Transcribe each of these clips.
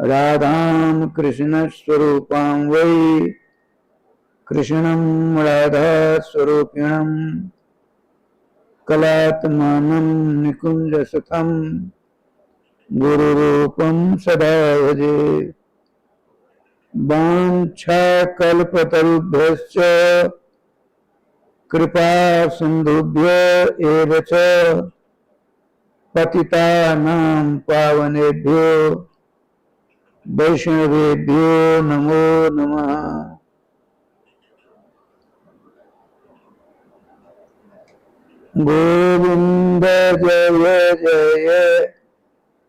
राधां कृष्णस्वरूपां वै कृष्णं राधास्वरूपिणं कलात्मानं निकुञ्जसुतं गुरुरूपं सदा भजे। वाञ्छाकल्पतरुभ्यश्च कृपा सिन्धुभ्य एव च पतितानां पावनेभ्यो वैष्णवेभ्यो नमो नमः। गोविंद जय जय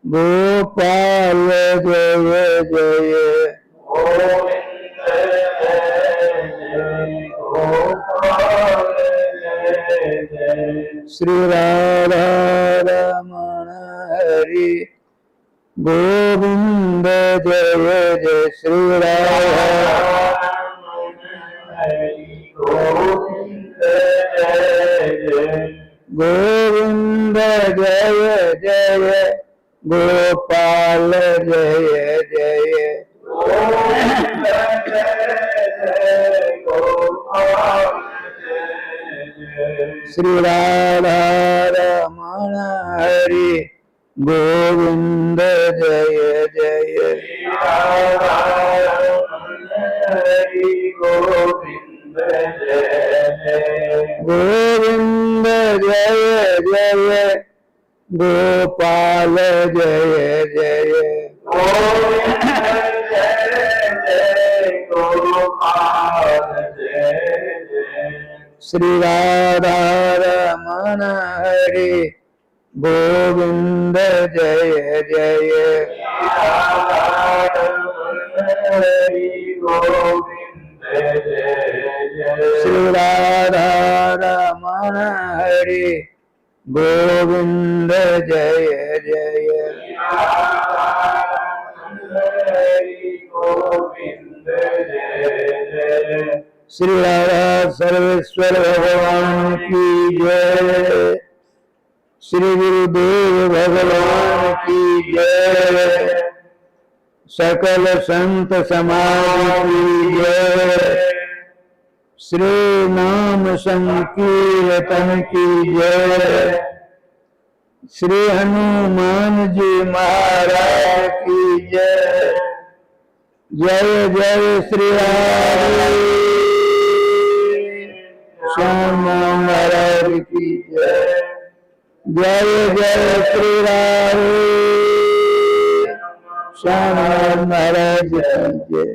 गोपाल जय जय गोविंद जय गोपाल जय श्री राधा रमण हरि गोविंद जय जय श्री राधा गोविंद जय जय गोविंद जय जय गोपाल जय जय गोविंद जय गोपाल जय श्री राधा रमण हरि गोविंद जय जय हरि गोविंद जय गोविंद जय जय गोपाल जय जय गोविंद जय गोपाल जय श्री राधा रमण हरि गोविंद जय जय हरि गोविंद जय श्री राधा रमण हरि गोविंद जय जय हरि गोविंद जय श्री राधा सर्वेश्वर भगवान की जय श्री गुरुदेव भगवान की जय सकल संत समाज की जय श्री नाम संकीर्तन की जय श्री हनुमान जी महाराज की जय जय जय श्री राम श्याम महाराज की जय जय जय श्री राम श्याम महाराज की जय।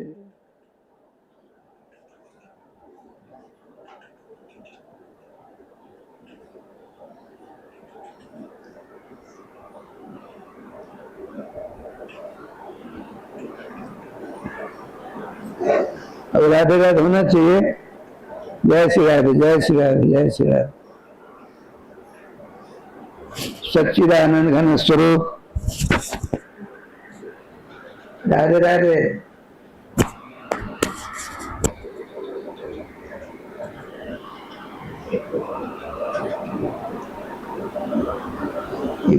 अब राधे राधे होना चाहिए। जय श्री राधे जय श्री राधे जय श्री राधे। सच्चिदानंद घन स्वरूप राधे राधे।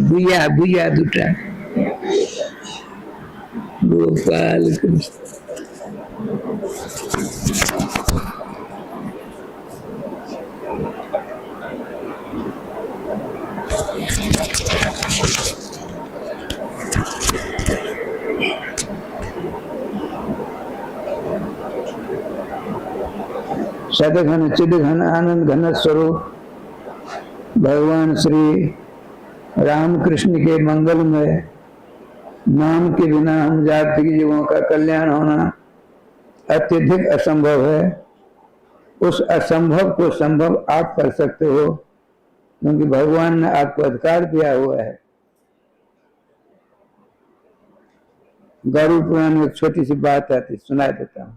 बुया बुया दूटा गोपाल कृष्ण सदघन चिदघन आनंद घन स्वरूप भगवान श्री रामकृष्ण के मंगल में नाम के बिना हम जाति जीवों का कल्याण होना अत्यधिक असंभव है। उस असंभव को संभव आप कर सकते हो क्योंकि भगवान ने आपको अधिकार दिया हुआ है। गरुड़ पुराण में एक छोटी सी बात आती सुना देता हूं।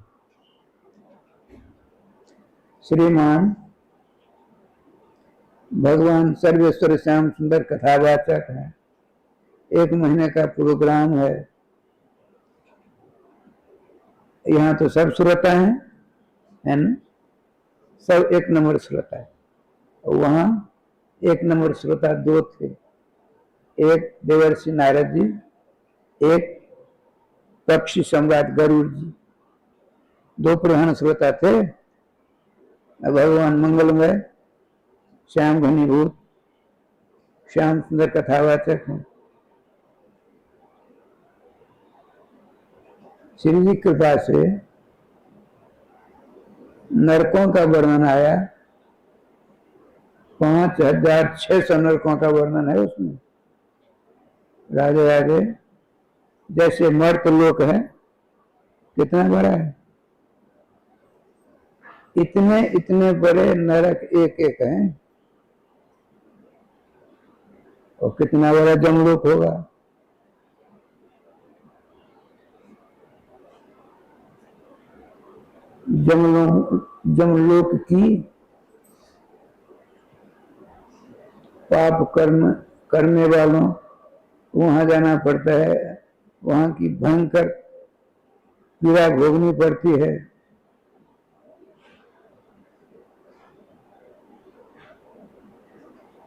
श्रीमान भगवान सर्वेश्वर श्याम सुंदर कथावाचक है। 1 महीने का प्रोग्राम है। यहाँ तो सब श्रोता है ना, सब 1 नंबर श्रोता है। वहाँ 1 नंबर श्रोता 2 थे, एक देवर्षि नारद जी, एक पक्षी सम्राट गरुड़ जी, दो प्रधान श्रोता थे। भगवान मंगलमय, श्याम घनीभूत, श्याम सुंदर कथावाचक हैं। श्री जी कृपा से नरकों का वर्णन आया, 5600 नरकों का वर्णन है उसमें। राधे राधे। जैसे मर्त लोक है, कितना बड़ा है, इतने इतने बड़े नरक एक एक हैं। और कितना बड़ा जमलोक होगा। जमलोक की पाप कर्म करने वालों को वहां जाना पड़ता है, वहां की भयंकर पीड़ा भोगनी पड़ती है।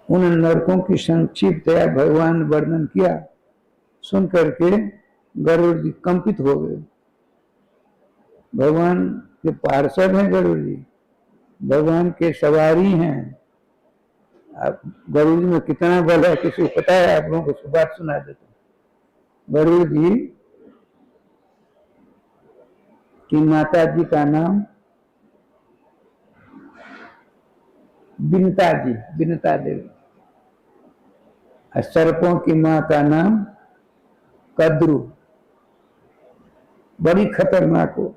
उन नरकों की संक्षिप्तया भगवान वर्णन किया, सुन करके गरुड़ जी कंपित हो गए। भगवान के पार्षद हैं गरुड़ जी, भगवान के सवारी हैं। आप गरुड़ जी में कितना बल है किसी को पता है? आप लोगों को बात सुना देता हूं। गरुड़ जी की माता जी का नाम बिनता जी, बिनता देवी। सर्पों की मां का नाम कद्रु, बड़ी खतरनाक हो।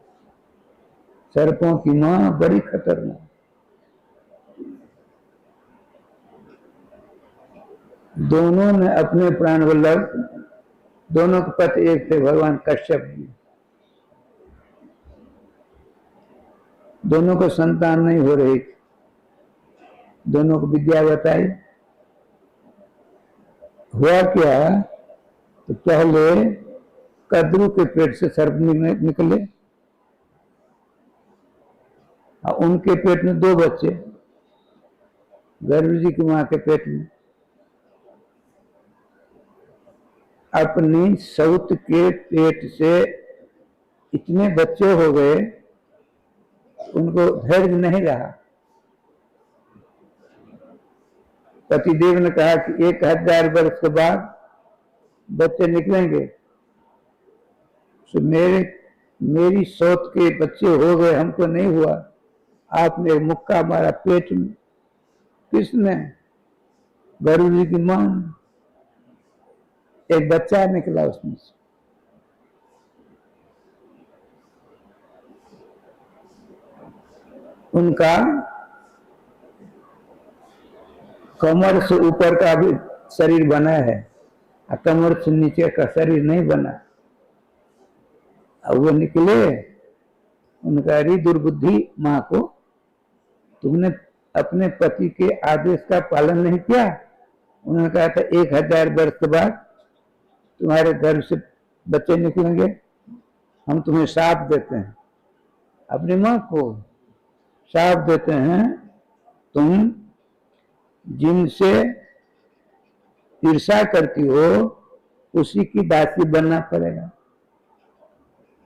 सर्पों की मां बड़ी खतरनाक। दोनों ने अपने प्राण वल्लभ, दोनों के पति एक थे, भगवान कश्यप जी। दोनों को संतान नहीं हो रही थी। दोनों को विद्या बताई। हुआ क्या, तो पहले कद्रु के पेट से सर्प निकले और उनके पेट में 2 बच्चे, गरुड़ जी की मां के पेट में। अपनी सौत के पेट से इतने बच्चे हो गए, उनको धैर्य नहीं रहा। पतिदेव ने कहा कि 1000 वर्ष के बाद बच्चे निकलेंगे। तो मेरी सौत के बच्चे हो गए, हमको नहीं हुआ। आपने मुक्का मारा पेट में। किसने? गरुड़ जी की मां। एक बच्चा निकला उसमें से। उनका कमर से ऊपर का भी शरीर बना है, कमर से नीचे का शरीर नहीं बना। अब वो निकले, उनका री दुर्बुद्धि मां को, तुमने अपने पति के आदेश का पालन नहीं किया। उन्होंने कहा था 1000 वर्ष के बाद तुम्हारे गर्भ से बच्चे निकलेंगे, हम तुम्हें शाप देते हैं। अपनी मां को शाप देते हैं, तुम जिनसे ईर्षा करती हो उसी की दासी बनना पड़ेगा,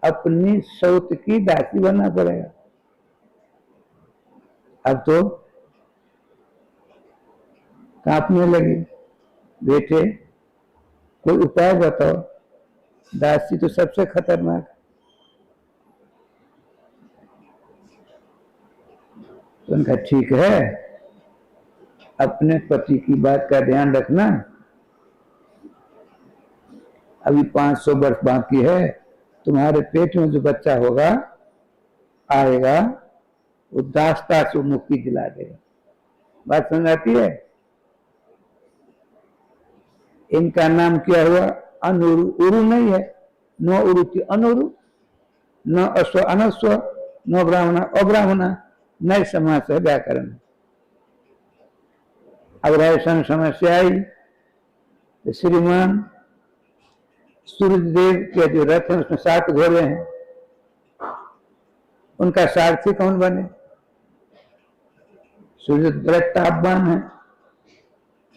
अपनी सौत की दासी बनना पड़ेगा। अब तो कांपने लगी, बेटे कोई उपाय बताओ, दासी तो सबसे खतरनाक। तो उनका ठीक है, अपने पति की बात का ध्यान रखना। अभी 500 वर्ष बाकी है, तुम्हारे पेट में जो बच्चा होगा आएगा, वो दासता से मुक्ति दिला देगा। बात समझ आती है? इनका नाम क्या हुआ? अनुरु। उरु नहीं है, न उरुति अनुरु, न अश्व अनस्व, न ब्राह्मण अब्राह्मण, नए समाज से व्याकरण। अब ऐसा समस्या आई, तो श्रीमान सूर्यदेव के जो रथ है उसमें 7 घोड़े हैं, उनका सारथी कौन बने? सूर्य बड़ा तापमान है,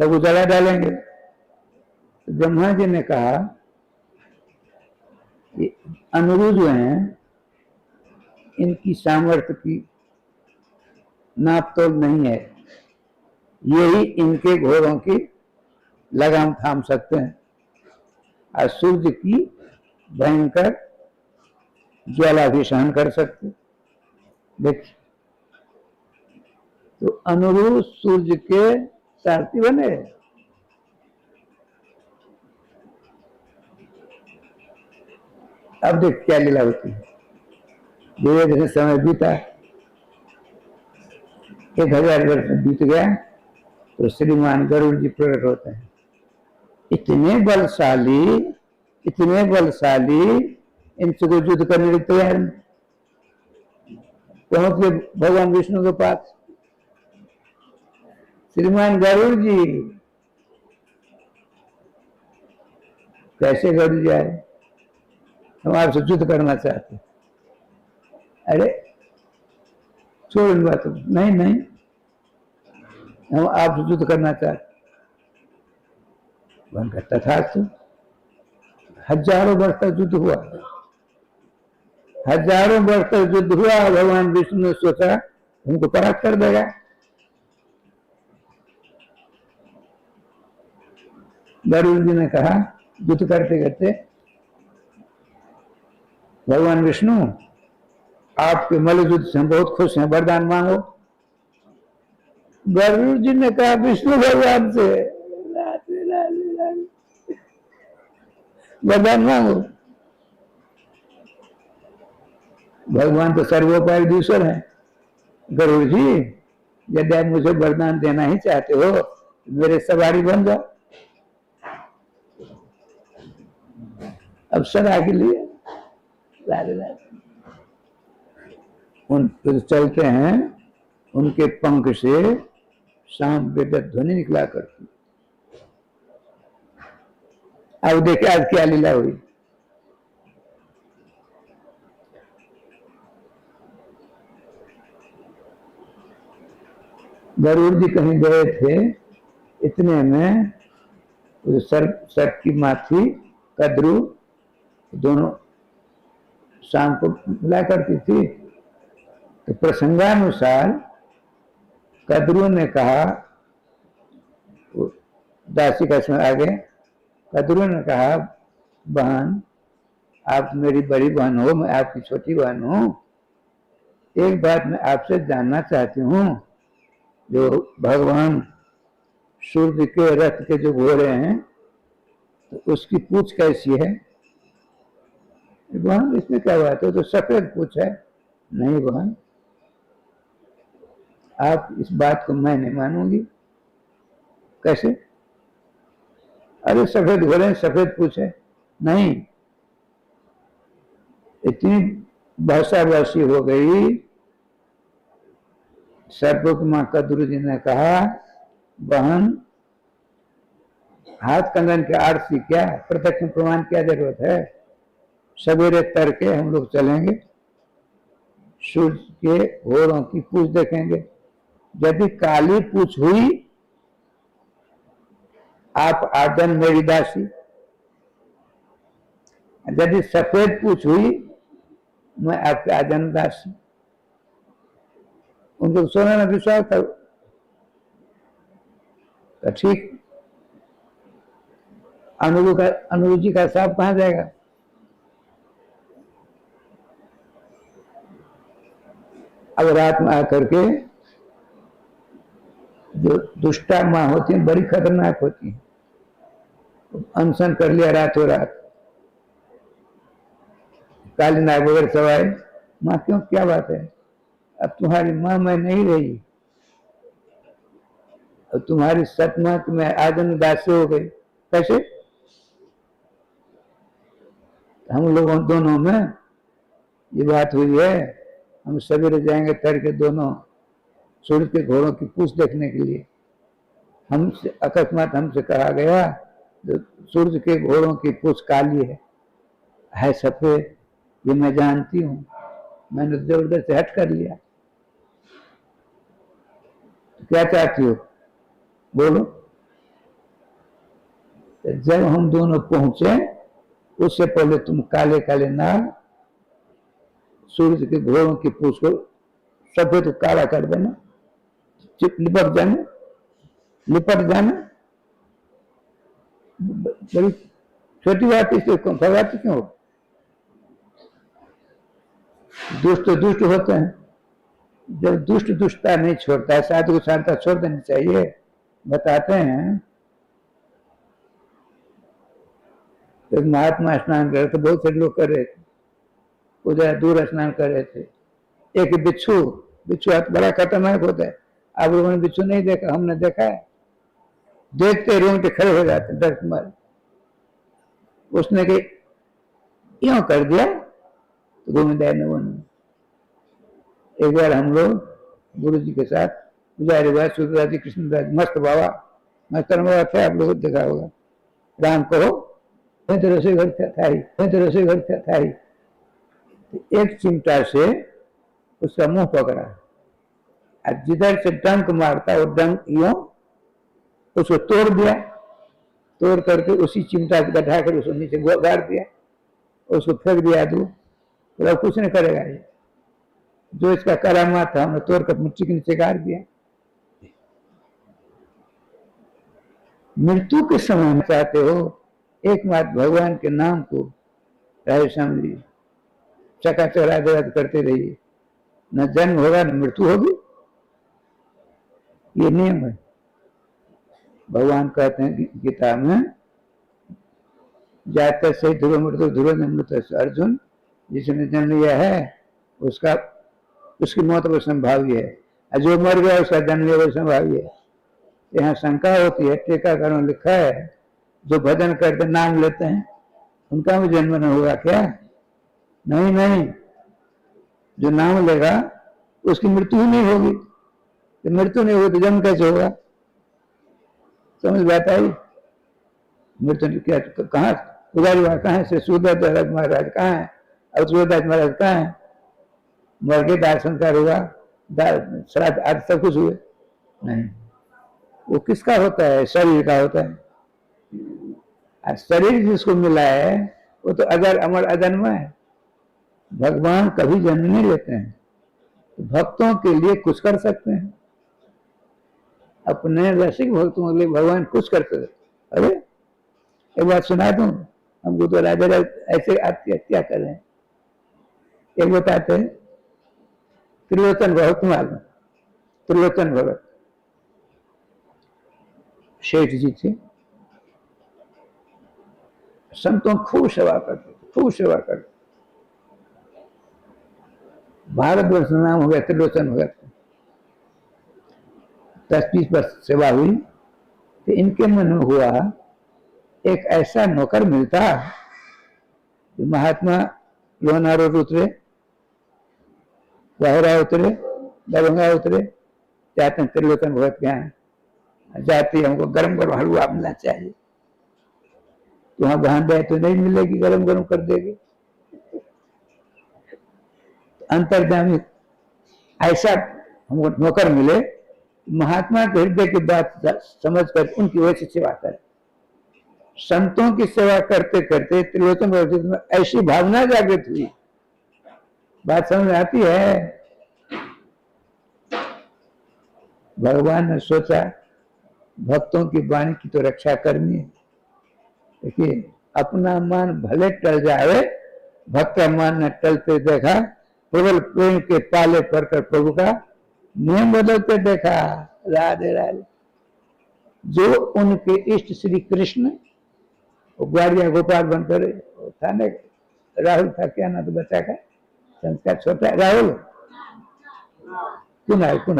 सब उजला डालेंगे। तो ब्रह्मा जी ने कहा कि अनुरूध हैं, इनकी सामर्थ्य की नाप तोल नहीं है। यही इनके घोड़ों की लगाम थाम सकते हैं और सूर्य की भयंकर ज्वाला भी सहन कर सकते। देखिए, तो अनुरूध सूर्य के सारथी बने। अब देख क्या लीला होती है। धीरे धीरे समय बीता, 1000 वर्ष बीत गया तो श्रीमान गरुड़ जी प्रकट होते हैं। इतने बलशाली इनसे कोई युद्ध करने के तैयार नहीं। पहुंच गए भगवान विष्णु के पास। श्रीमान गरुड़ जी, कैसे गरुड़ जी आए? हम आपसे युद्ध करना चाहते। अरे छोड़ इन बातों, नहीं नहीं, हम आपसे युद्ध करना चाहते। भगवान का तथास्तु। हजारों वर्ष तक युद्ध हुआ, हजारों वर्ष तक युद्ध हुआ। भगवान विष्णु ने सोचा उनको परास्त कर देगा। गरुड़ जी ने कहा युद्ध करते करते, भगवान विष्णु आपके मल्ल युद्ध से हम बहुत खुश हैं, वरदान मांगो। गरुड़ जी ने कहा विष्णु भगवान से वरदान मांगो। भगवान तो सर्वोपरि ईश्वर है। गरुड़ जी, यदि आप मुझे वरदान देना ही चाहते हो तो मेरे सवारी बन जाओ। अब सदा के लिए उन चलते हैं, उनके पंख से शाम बेटा ध्वनि निकला करती। अब देखिए आज क्या लीला हुई। गरुड़ जी कहीं गए थे, इतने में सर्प की माथी कद्रू दोनों शाम को मिला करती थी। तो प्रसंगानुसार कद्रू ने कहा, दासी का समय आ गए, कद्रू ने कहा बहन आप मेरी बड़ी बहन हो, मैं आपकी छोटी बहन हूं। एक बात मैं आपसे जानना चाहती हूँ, जो भगवान सूर्य के रथ के जो घोड़े हैं तो उसकी पूंछ कैसी है? बहन इसमें क्या बात है, तो सफेद पूंछ है। नहीं बहन, आप इस बात को मैं नहीं मानूंगी। कैसे? अरे सफेद घोड़े सफेद पूंछ है। नहीं, इतनी भाषाभाषी हो गई। सर्वकुमार कद्रू जी ने कहा बहन हाथ कंगन के आड़ से क्या प्रत्यक्ष प्रमाण क्या जरूरत है? सवेरे तड़के हम लोग चलेंगे, सूर्य के घोड़ों की पूंछ देखेंगे। यदि काली पूंछ हुई आप आजन मेरी दासी, यदि सफेद पूंछ हुई मैं आपके आजन दासी। उनको सोना न विश्वास करो तो ठीक। अनुरूचि का साफ कहां जाएगा? अब रात में आकर के जो दुष्टा माँ होती है बड़ी खतरनाक होती है। अनशन कर लिया रातों रात, काली नाग वगैरह सवाए। माँ क्यों, क्या बात है? अब तुम्हारी माँ मैं नहीं रही, अब तुम्हारी सत माँ की मैं आजन दासी हो गई। कैसे? हम लोगों दोनों में ये बात हुई है। हम सवेरे जाएंगे तड़के दोनों सूर्य के घोड़ों की पूंछ देखने के लिए। हमसे अकस्मात हमसे कहा गया जो सूर्य के घोड़ों की पूंछ काली है सफेद। ये मैं जानती हूँ, मैंने जबरदस्ती हट कर लिया। तो क्या चाहती हो बोलो? तो जब हम दोनों पहुंचे उससे पहले तुम काले काले नाग सूरज के घोड़ों की पूछ को सफेद तो काला कर देना, लिपट जाना। बड़ी छोटी बात, इससे भगाते क्यों हो? दुष्ट तो दुष्ट होते हैं, जब दुष्ट दुष्टता नहीं छोड़ता है, साधु को शांता छोड़ देनी चाहिए। बताते हैं एक महात्मा स्नान कर रहे थे, बहुत से लोग कर रहे थे, उधर दूर स्नान कर रहे थे। एक बिच्छू बड़ा खतरनाक होता है। आप लोगों ने बिच्छू नहीं देखा, हमने देखा है। देखते रोंगटे खड़े हो जाते डर के मारे। उसने के यूं कर दिया तो गोविंदाय ने बोला। एक बार हम लोग गुरु जी के साथ पुजारी भाई सूर्यदास जी, कृष्णदास, मस्त बाबा थे, आप लोग देखा होगा। राम कहो तो रसोई घर था ही। तो एक चिमटा से उसका मुंह पकड़ा और जिधर से डंक मारता वो डंक यूं उसको तोड़ दिया, तोड़ करके उसी चिमटा से गड्ढा कर उसको नीचे गाड़ दिया, उसको फेंक दिया दूर। तो कुछ नहीं करेगा ये, जो इसका करामात था हमने तोड़ कर मिट्टी के नीचे गाड़ दिया। मृत्यु के समय में चाहते हो एकमात्र भगवान के नाम को राधे श्याम जी चकाचक राधे करते रहिए, न जन्म होगा न मृत्यु होगी। ये नियम है। भगवान कहते हैं गीता में, जाते से ध्रुव मृत्यु ध्रुव मृत अर्जुन, जिसने जन्म लिया है उसकी मौत संभावी है, और जो मर गया उसका जन्म संभावी है। यहाँ शंका होती है, टीकाकरण में लिखा है जो भजन करते नाम लेते हैं उनका भी जन्म न होगा क्या? नहीं, जो नाम लेगा उसकी मृत्यु ही नहीं होगी। तो मृत्यु नहीं होगी तो जन्म कैसे होगा? समझ बात आई? मृत्यु क्या कहाँ पुजारी वहां कहाँ है? श्री सूरदास महाराज कहाँ है? और सूरदास महाराज कहाँ है? मर के दाह संस्कार होगा, श्राद्ध आदि सब कुछ हुए नहीं। वो किसका होता है? शरीर का होता है। और शरीर जिसको मिला है वो तो अजर अमर अजन्म है। भगवान कभी जन्म नहीं लेते हैं, तो भक्तों के लिए कुछ कर सकते हैं। अपने रसिक भक्तों के लिए भगवान कुछ करते हैं। अरे एक बात सुना दूं, हमको तो राजा ऐसे क्या कर रहे हैं। एक बताते हैं, त्रिलोचन भगत मालूम, त्रिलोचन भगत शेठ जी थे, संतों खूब सेवा करते। भारतवर्ष में नाम हो गया त्रिलोचन भगत। 10-20 वर्ष सेवा हुई तो इनके मन में हुआ एक ऐसा नौकर मिलता जो महात्मा लोनारो उतरे, वाहरा उतरे, दरभंगा उतरे, जाते हैं त्रिलोचन भगत के यहाँ, जाते हमको गरम गरम हलवा मिलना चाहिए। तो वहां बहान जाए तो नहीं मिलेगी, गरम गरम कर देगी। अंतर्जामी ऐसा हमको नौकर मिले, महात्मा के हृदय की बात समझ कर उनकी वजह से सेवा करे। संतों की सेवा करते करते त्रिलोचन में ऐसी भावना जागृत हुई। बात समझ आती है? भगवान ने सोचा भक्तों की वाणी की तो रक्षा करनी है। देखिए, अपना मन भले टल जाए, भक्त का मन न टलते देखा, प्रबल प्रेम के पाले पड़कर प्रभु का नियम बदलते देखा। राधे राधे। जो उनके इष्ट श्री कृष्ण ग्वालिया गोपाल बनकर था ना, राहुल था, क्या ना तो बच्चा का संस्कार छोटा राहुल कुनाल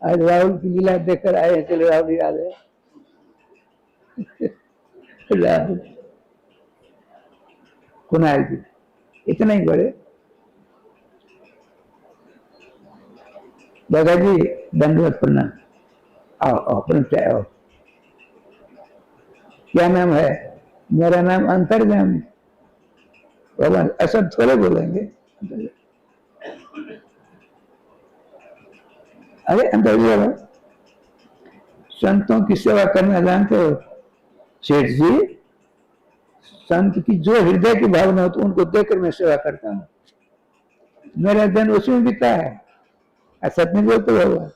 आज राहुल की लीला देखकर आए हैं। चले राहुल याद है राहुल कुनाल जी इतने ही बड़े। दादा जी दंडवत प्रणाम। आओ परिचय आओ। क्या नाम है? मेरा नाम अंतर्जामी। भगवान असद थोड़े बोलेंगे। अरे अंतर्जामी संतों की सेवा करना जानते हो? सेठ जी संत की जो हृदय की भावना हो तो उनको देखकर मैं सेवा करता हूँ। मेरा दिन उसी में बीता है। ऐसा नहीं बोलते भगवान।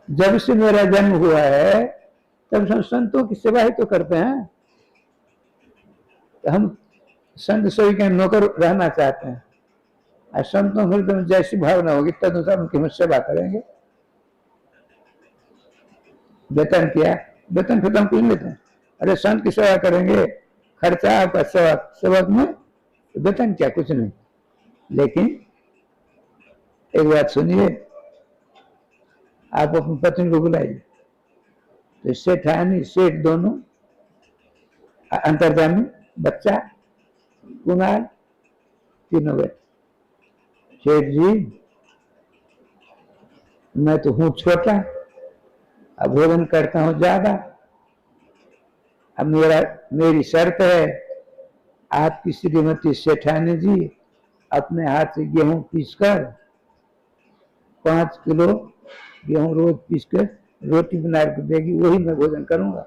जब से मेरा जन्म हुआ है तब हम संतों की सेवा ही तो करते हैं। तो हम संत सभी के नौकर रहना चाहते हैं। और संतों हृदय में जैसी भावना होगी तदनुसार उनकी हम सेवा करेंगे। वेतन किया, वेतन फिर हम पीन लेते हैं। अरे संत की सेवा करेंगे, खर्चा आपका सेवक में, वेतन क्या, कुछ नहीं। लेकिन एक बात सुनिए, आप अपनी पत्नी को बुलाइए तो सेठानी सेठ दोनों, अंतर्जामी, बच्चा, कुमार, तीनों बैठे। सेठ जी मैं तो हूं छोटा, अब भोजन करता हूं ज्यादा। अब मेरी शर्त है, आपकी श्रीमती सेठानी जी अपने हाथ से गेहूं पीसकर 5 किलो गेहूं रोज पीसकर रोटी बनाकर देगी, वही मैं भोजन करूंगा।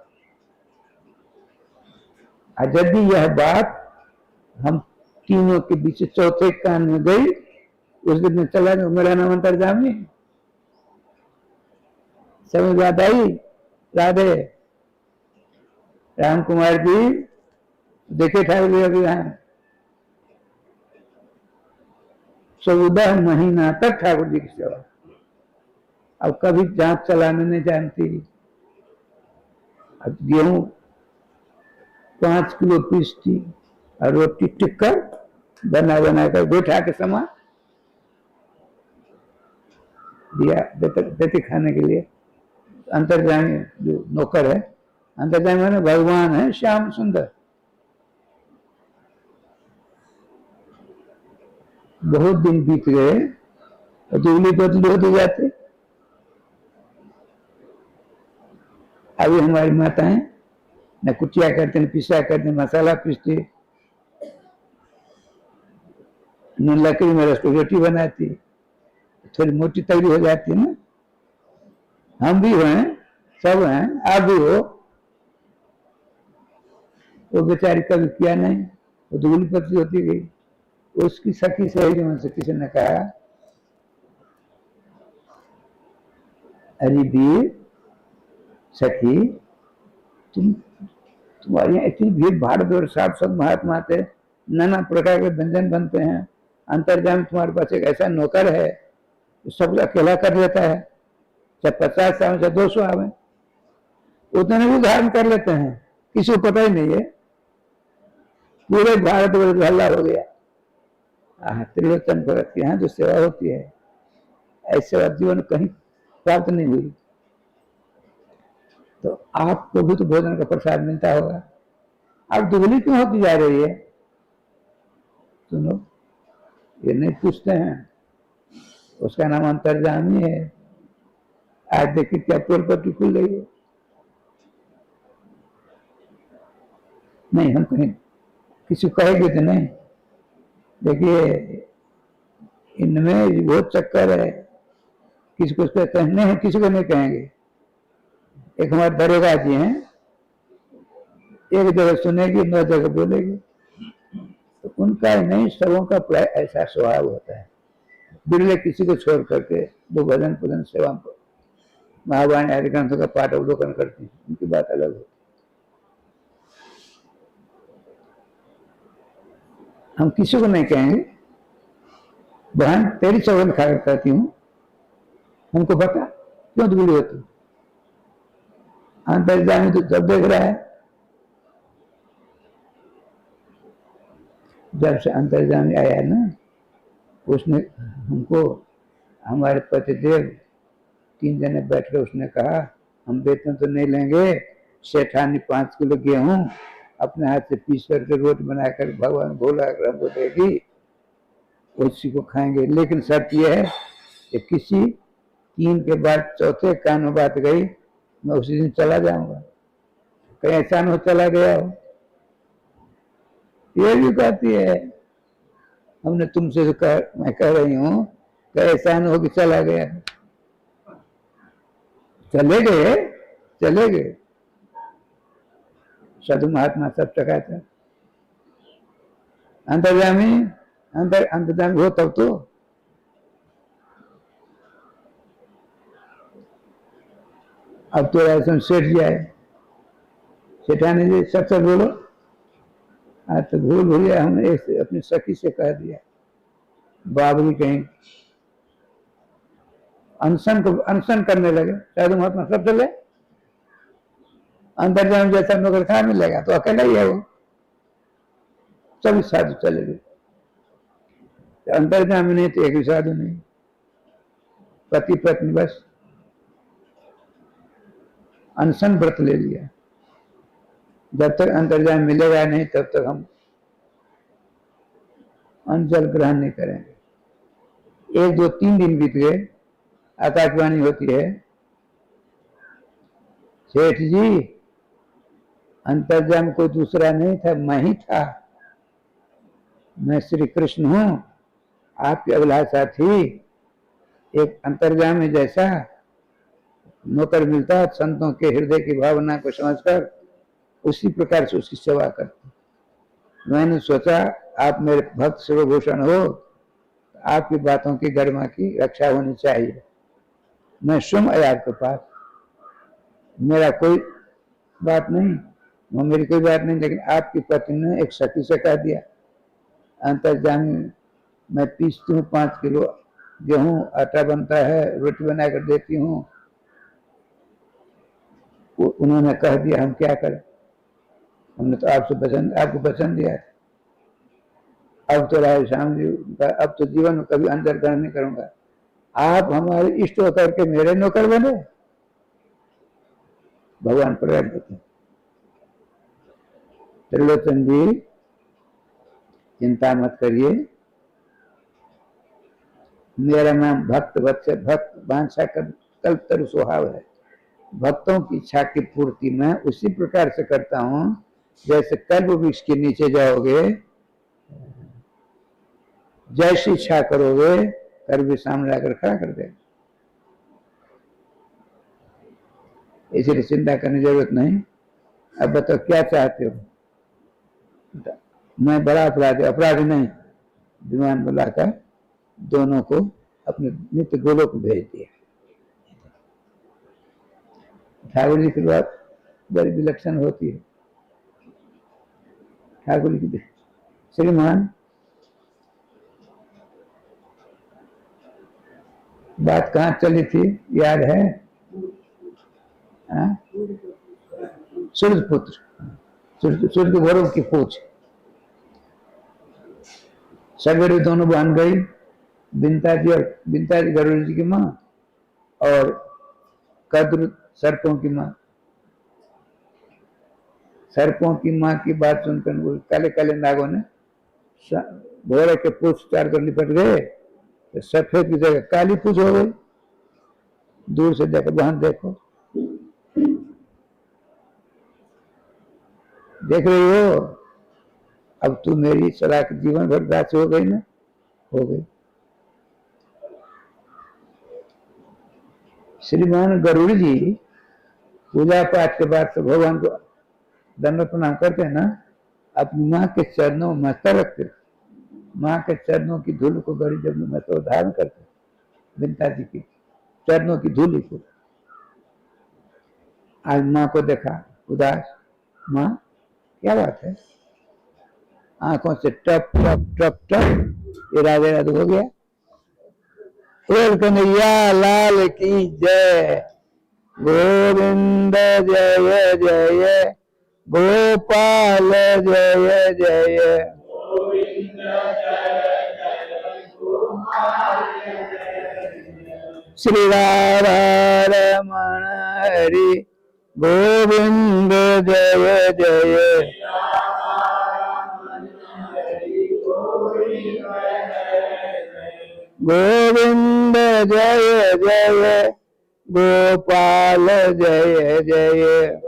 और यदि यह बात हम तीनों के बीच चौथे कान में गई, उस दिन में चला जाऊं। मेरा नाम अंतर्जामी। समझ बात आई? राधे राम कुमार जी देखे ठाकुर जी अभी यहाँ 14 महीना तक ठाकुर जी की सेवा। अब कभी जांच चलाने नहीं जानती। अब गेहूं 5 किलो पीसती और रोटी टिक कर बना कर बैठा के समा दिया देते खाने के लिए। अंतर्जामी जो नौकर है, अंतर्जामी माने भगवान है, श्याम सुंदर। बहुत दिन बीत गए और दुबली पतली होती जाती। अभी हमारी माताएं न कुटिया करते, न पिसा करते, मसाला पीसती, न लकड़ी में रस रोटी बनाती। थोड़ी मोटी तगड़ी हो जाती है ना। हम भी हैं, सब हैं, आप भी हो। वो बेचारी कभी किया नहीं, वो दुबली पतली होती गई। उसकी सखी सहेलियों से किसी ने कहा, अरे वीर सखी, तुम्हारे यहाँ इतनी भीड़ भाड़ दौड़, साथ महात्मा थे, नाना प्रकार के व्यंजन बनते हैं। अंतर्जाम तुम्हारे पास एक ऐसा नौकर है, सब अकेला कर लेता है, चाहे 50 आवे चाहे 200 आवे, उतने भी धारण कर लेते हैं, किसी को पता ही नहीं है। पूरे भारत वर्ष हल्ला हो गया। त्रिलोचन भरत के यहाँ जो सेवा होती है, ऐसे सेवा जीवन कहीं प्राप्त नहीं हुई। तो आपको भी तो भोजन का प्रसाद मिलता होगा। आप दुबली क्यों होती जा रही है? सुनो, ये नहीं पूछते हैं। उसका नाम अंतर्जामी है। आज देखिए क्या पोलपट्टी खुल रही है। नहीं, हम कहीं किसी को कहेंगे तो नहीं। देखिए इनमें बहुत चक्कर है, किसी को कहने हैं, किसी को नहीं कहेंगे। एक हमारे दरोगा जी हैं, एक जगह सुनेगी 9 जगह बोलेगी। तो उनका नहीं, सबों का प्राय ऐसा स्वभाव होता है। बिरले किसी को छोड़ करके वो भजन पूजन सेवा को महावाणी आदि ग्रंथों का पाठ अवलोकन करती है, उनकी बात अलग होती है। हम किसी को नहीं कहेंगे, बहन तेरी सौगंध खा करती हूँ, हमको पता क्यों दुबली होती। अंतर्जामी तो जब देख रहा है, जब से अंतर्जामी आया ना, उसने हमको, हमारे पतिदेव 3 जने बैठ कर उसने कहा, हम वेतन तो नहीं लेंगे, सेठानी 5 किलो गेहूं अपने हाथ से पीस करके रोटी बनाकर भगवान भोला हमको देगी, उसी को खाएंगे। लेकिन शर्त यह है कि किसी 3 के बाद चौथे कान में बात गई, मैं उसी दिन चला जाऊंगा। कहीं ऐसा न हो चला गया हो। ये भी कहती है, हमने तुमसे मैं कह रही हूँ कि ऐसा न हो कि चला गया। चले गए साधु महात्मा सब चकाते हैं। अंतर्यामी अंतर्यामी हो तब तो। अब तो ऐसा सेठ जाए, सेठानी जी सच सच बोलो। आज तो भूल भूलिया हमने एक अपनी सखी से कह दिया, बाबरी कहीं अनशन करने लगे, साधु महात्मा सब चले, अंतर्जाम जैसा नौकर खा मिलेगा तो अकेला ही है वो, सभी साधु चले गए। अंतर्जाम नहीं तो एक भी साधु नहीं, पति पत्नी बस अनशन व्रत ले लिया। जब तक अंतर्जाम मिलेगा नहीं तब तक हम अन्न जल ग्रहण नहीं करेंगे। 1 2 3 दिन बीत गए, आकाशवाणी होती है, सेठ जी अंतर्जाम कोई दूसरा नहीं था, मैं ही था, मैं श्री कृष्ण हूं, आपकी अभिलाषा थी एक अंतर्जामी जैसा नौकर मिलता, संतों के हृदय की भावना को समझकर उसी प्रकार से उसकी सेवा करते। मैंने सोचा आप मेरे भक्त सर्वभूषण हो, आपकी बातों की गरिमा की रक्षा होनी चाहिए। मैं स्वयं आया आपके पास, मेरा कोई बात नहीं, वो मेरी कोई बात नहीं, लेकिन आपकी पत्नी ने एक सखी से कह दिया अंतर्जामी मैं पीसती हूँ, 5 किलो गेहूं आटा बनता है, रोटी बनाकर देती हूँ। उन्होंने कह दिया हम क्या करें, हमने तो आपको पसंद दिया है। अब तो राय श्याम जी, अब तो जीवन में कभी अंदर ग्रहण नहीं करूंगा, आप हमारे इष्ट होकर के मेरे नौकर बने। भगवान प्रकट होते हैं। त्रिलोचन जी चिंता मत करिए, मेरा नाम भक्त वत्सल, भक्त वांछा कल्प तरु स्वभाव है। भक्तों की इच्छा की पूर्ति मैं उसी प्रकार से करता हूं जैसे कल्प वृक्ष के नीचे जाओगे, जैसी इच्छा करोगे कर भी सामने आकर खड़ा कर देगा। इसलिए चिंता करने की जरूरत नहीं। अब बताओ क्या चाहते हो? मैं बड़ा अपराधी नहीं, विमान बुलाकर दोनों को अपने नित्य गोलोक को भेज दिया। ठाकुर जी की बात बड़ी विलक्षण होती है। ठाकुर जी की श्रीमान बात कहाँ चली थी याद है? सूर्यपुत्र, सूर्य गौरव की पूछ सगड़ी दोनों बहन गई, बिंता जी गरुड़ जी की माँ और कद्र सर्पों की माँ। सर्पों की माँ की बात सुनकर काले काले नागों ने घोड़े के पूछ चार कर लिपट गए, तो सफेद की जगह काली पूछ हो गई। दूर से जाकर बहन देखो, देख रही हो, अब तू मेरी सलाह के जीवन भर दासी हो गई ना, हो गई। श्रीमान गरुड़ जी पूजा पाठ के बाद तो भगवान को दंड प्रणाम करते हैं ना, अपनी माँ के चरणों में मस्ता रखते, माँ के चरणों की धूल को गरुड़ जब में तो धारण करते, बिंता जी की चरणों की धूल को। आज माँ को देखा उदास, माँ क्या बात है? आंखों से टप टप टप टप इरादे रद्द हो गया। कन्हैया लाल की जय, गोविंद जय जय, गोपाल जय जय, गोविंद जय जय गोपाल श्री राधा रमण हरि गोविंद जय जय, गोविंद जय जय, गोपाल जय जय,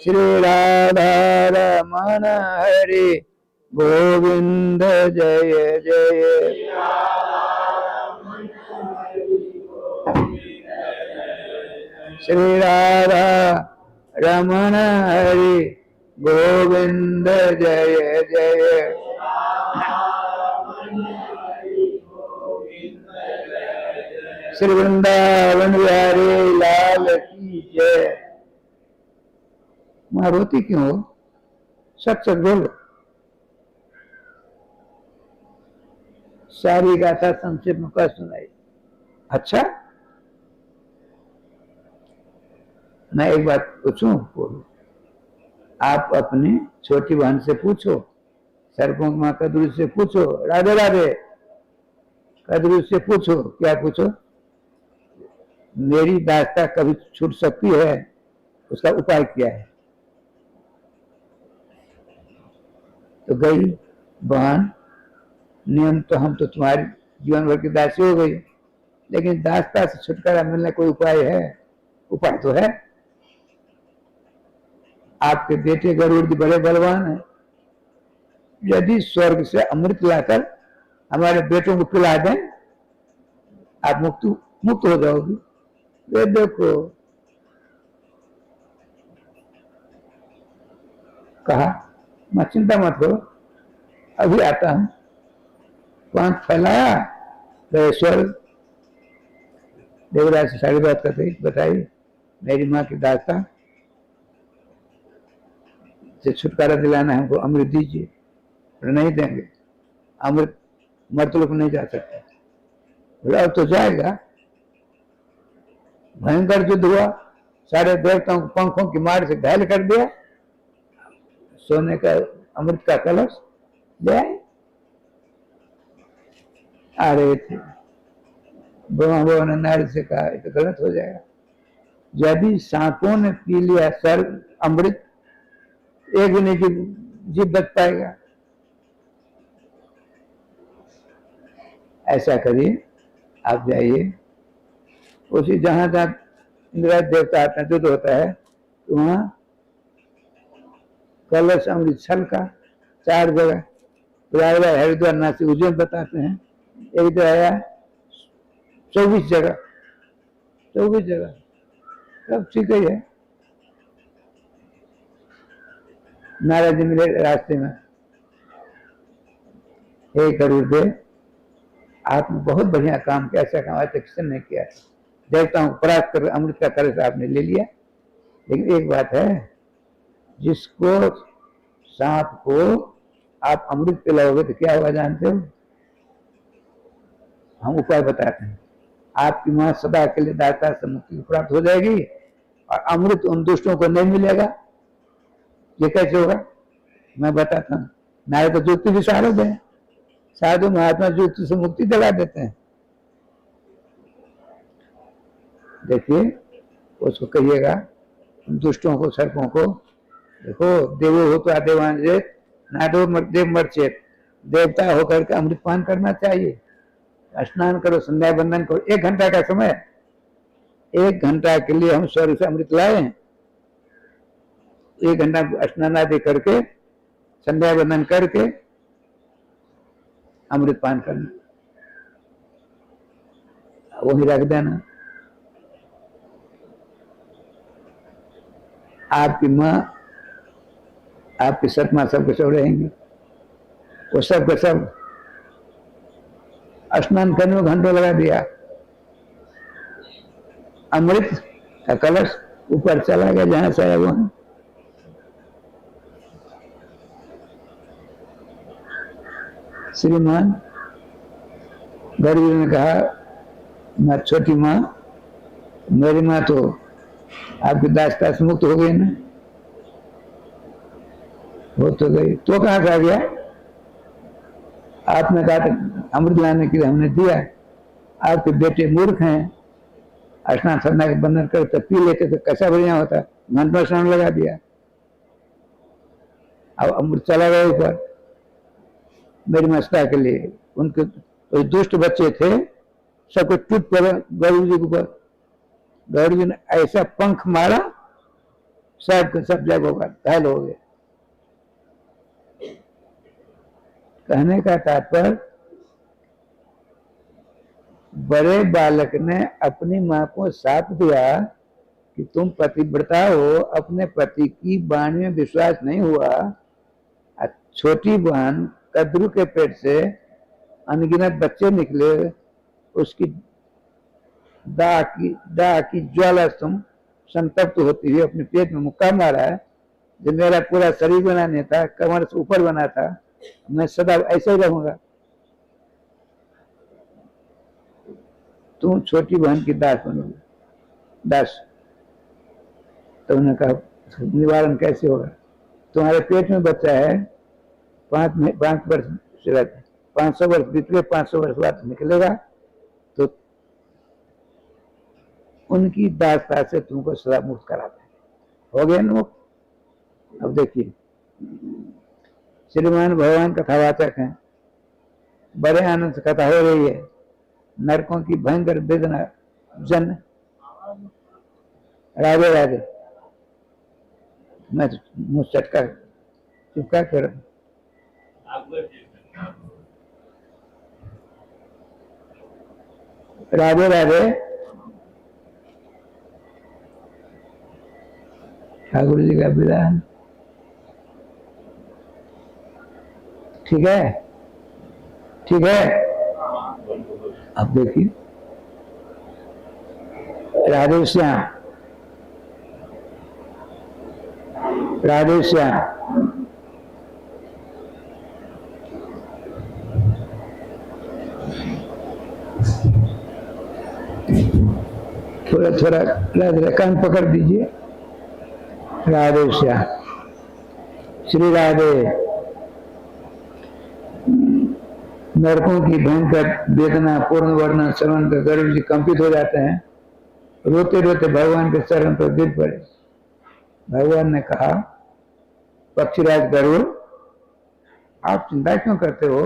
श्री राधा रमण हरि गोविंद जय जय। श्री राधा रमण हरि गोविंद जय जय। श्री वृंदावन बिहारी लाल की जय। मां रोती क्यों हो? सच सच बोलो। सारी गाथा संक्षेप में कह सुनाई। अच्छा, मैं एक बात पूछूं? बोलो। आप अपनी छोटी बहन से पूछो, सरपंच माँ कदरू से पूछो, राधे राधे कदरू से पूछो। क्या पूछो? मेरी दास्ता कभी छूट सकती है, उसका उपाय क्या है? तो गई बहन, नियम तो हम तो तुम्हारी जीवन भर की दासी हो गई, लेकिन दास्ता से छुटकारा मिलने कोई उपाय है? उपाय तो है। आपके बेटे गरुड़ जी बड़े बलवान हैं। यदि स्वर्ग से अमृत लाकर हमारे बेटों को पिला दें, आप मुक्त हो जाओगी। ये देखो, कहा मैं चिंता मत करो, अभी आता हूं। पंख फैलाया, स्वर्ग देवराज से सारी बात बताई। मेरी माँ की दास्ता से छुटकारा दिलाना है, हमको अमृत दीजिए। नहीं देंगे, अमृत मर्तलोक नहीं जा सकता। बोला अब तो जाएगा। भयंकर युद्ध हुआ, सारे देवताओं को पंखों की मार से घायल कर दिया। सोने का अमृत का कलश ले आए, आ रहे थे। ब्रह्मा ने नारद से कहा ये तो गलत हो जाएगा। यदि सांपों ने पी लिया सर अमृत, एक भी नहीं जीव बच पाएगा। ऐसा करिए, आप जाइए उसी जहां जहां इंद्राज देवता आते हैं, युद्ध होता है, तो वहां कलश अमृत छल का 4 जगह, प्रयागराज, हरिद्वार, नासिक, उज्जैन बताते हैं। एक जगह आया 24 जगह, 24 जगह, सब ठीक ही है। नारद जी मिले रास्ते में, हे गरुड़ देव, आपने बहुत बढ़िया काम किया, ऐसा काम आज तक किसी ने नहीं किया। देवताओं को परास्त कर अमृत का कलश आपने ले लिया, लेकिन एक बात है, जिसको सांप को आप अमृत पिलाओगे तो क्या होगा जानते हो? हम उपाय बताते हैं। आपकी मां सदा के लिए दाता से मुक्ति प्राप्त हो जाएगी और अमृत उन दुष्टों को नहीं मिलेगा। ये कैसे होगा? मैं बताता हूँ। नारे तो युक्ति भी साधु है, साधु महात्मा युक्ति से मुक्ति दिला देते हैं। देखिए, उसको कहिएगा दुष्टों को, सर्पों को, देखो देवो हो तो आदेवान जेत, नाडो देव मर्चेत, देवता होकर के अमृत पान करना चाहिए। स्नान करो, संध्या बंदन करो, 1 घंटा का समय, 1 घंटा के लिए हम स्वर्ग से अमृत लाए हैं। 1 घंटा स्नान आदि करके, संध्या बंदन करके अमृत पान करना, वही रख देना। आपकी माँ, आपकी सतमा सब के सब रहेंगे, वो सब के सब स्नान करने में घंटों लगा दिया। अमृत का कलश ऊपर चला गया, जहां से आया वहां। श्रीमान गरुड़ ने कहा, मैं छोटी माँ, मेरी माँ तो आपकी दास्ता से मुक्त हो गई ना? हो तो गई, तो कहां से आ गया? आपने कहा था अमृत लाने के लिए हमने दिया। आपके बेटे मूर्ख हैं, स्नान संध्या के बंधन कर तो पी लेते तो कैसा बढ़िया होता, घंटों स्नान लगा दिया। अब अमृत चला गया ऊपर मेरी मस्ता के लिए। उनके तो दुष्ट बच्चे थे, सबको टूट पड़े गरुड़ जी के ऊपर। गरुड़ जी ने ऐसा पंख मारा, सब सब जग होगा, घायल हो गए। कहने का तात्पर्य, बड़े बालक ने अपनी मां को साथ दिया कि तुम पतिव्रता हो, अपने पति की वाणी में विश्वास नहीं हुआ, छोटी बहन कद्रू के पेट से अनगिनत बच्चे निकले, उसकी दाह की ज्वाला तुम संतप्त होती हुई अपने पेट में मुक्का मारा है। जो मेरा पूरा शरीर बना नहीं था, कमर से ऊपर बना था, मैं सदा ऐसे ही रहूंगा। तुम छोटी बहन की दास बनोगे, दास। तो उन्होंने कहा निवारण कैसे होगा? तुम्हारे पेट में बच्चा है, 5 वर्ष से रहता है, 500 वर्ष बीत गए, 500 वर्ष बाद निकलेगा, तो उनकी दासता से तुमको सदा मुक्त कराता है। हो गया ना मुक्त। अब देखिए, श्रीमान भगवान कथावाचक हैं, बड़े आनंद से कथा हो रही है, नरकों की भयंकर वेदना जन। राधे राधे। मैं तो मुंह चटका चुपका कर, राधे राधे। ठाकुर जी का विधान ठीक है, ठीक है। अब देखिए, राधे श्याम, राधे श्याम। थोड़ा थोड़ा कान पकड़ दीजिए। राधे श्याम, श्री राधे। नरकों की भयंकर वेदना पूर्ण वर्णन श्रवण कर गरुड़ जी कंपित हो जाते हैं, रोते रोते भगवान के चरण पर गिर पड़े। भगवान ने कहा, पक्षीराज गरुड़, आप चिंता क्यों करते हो?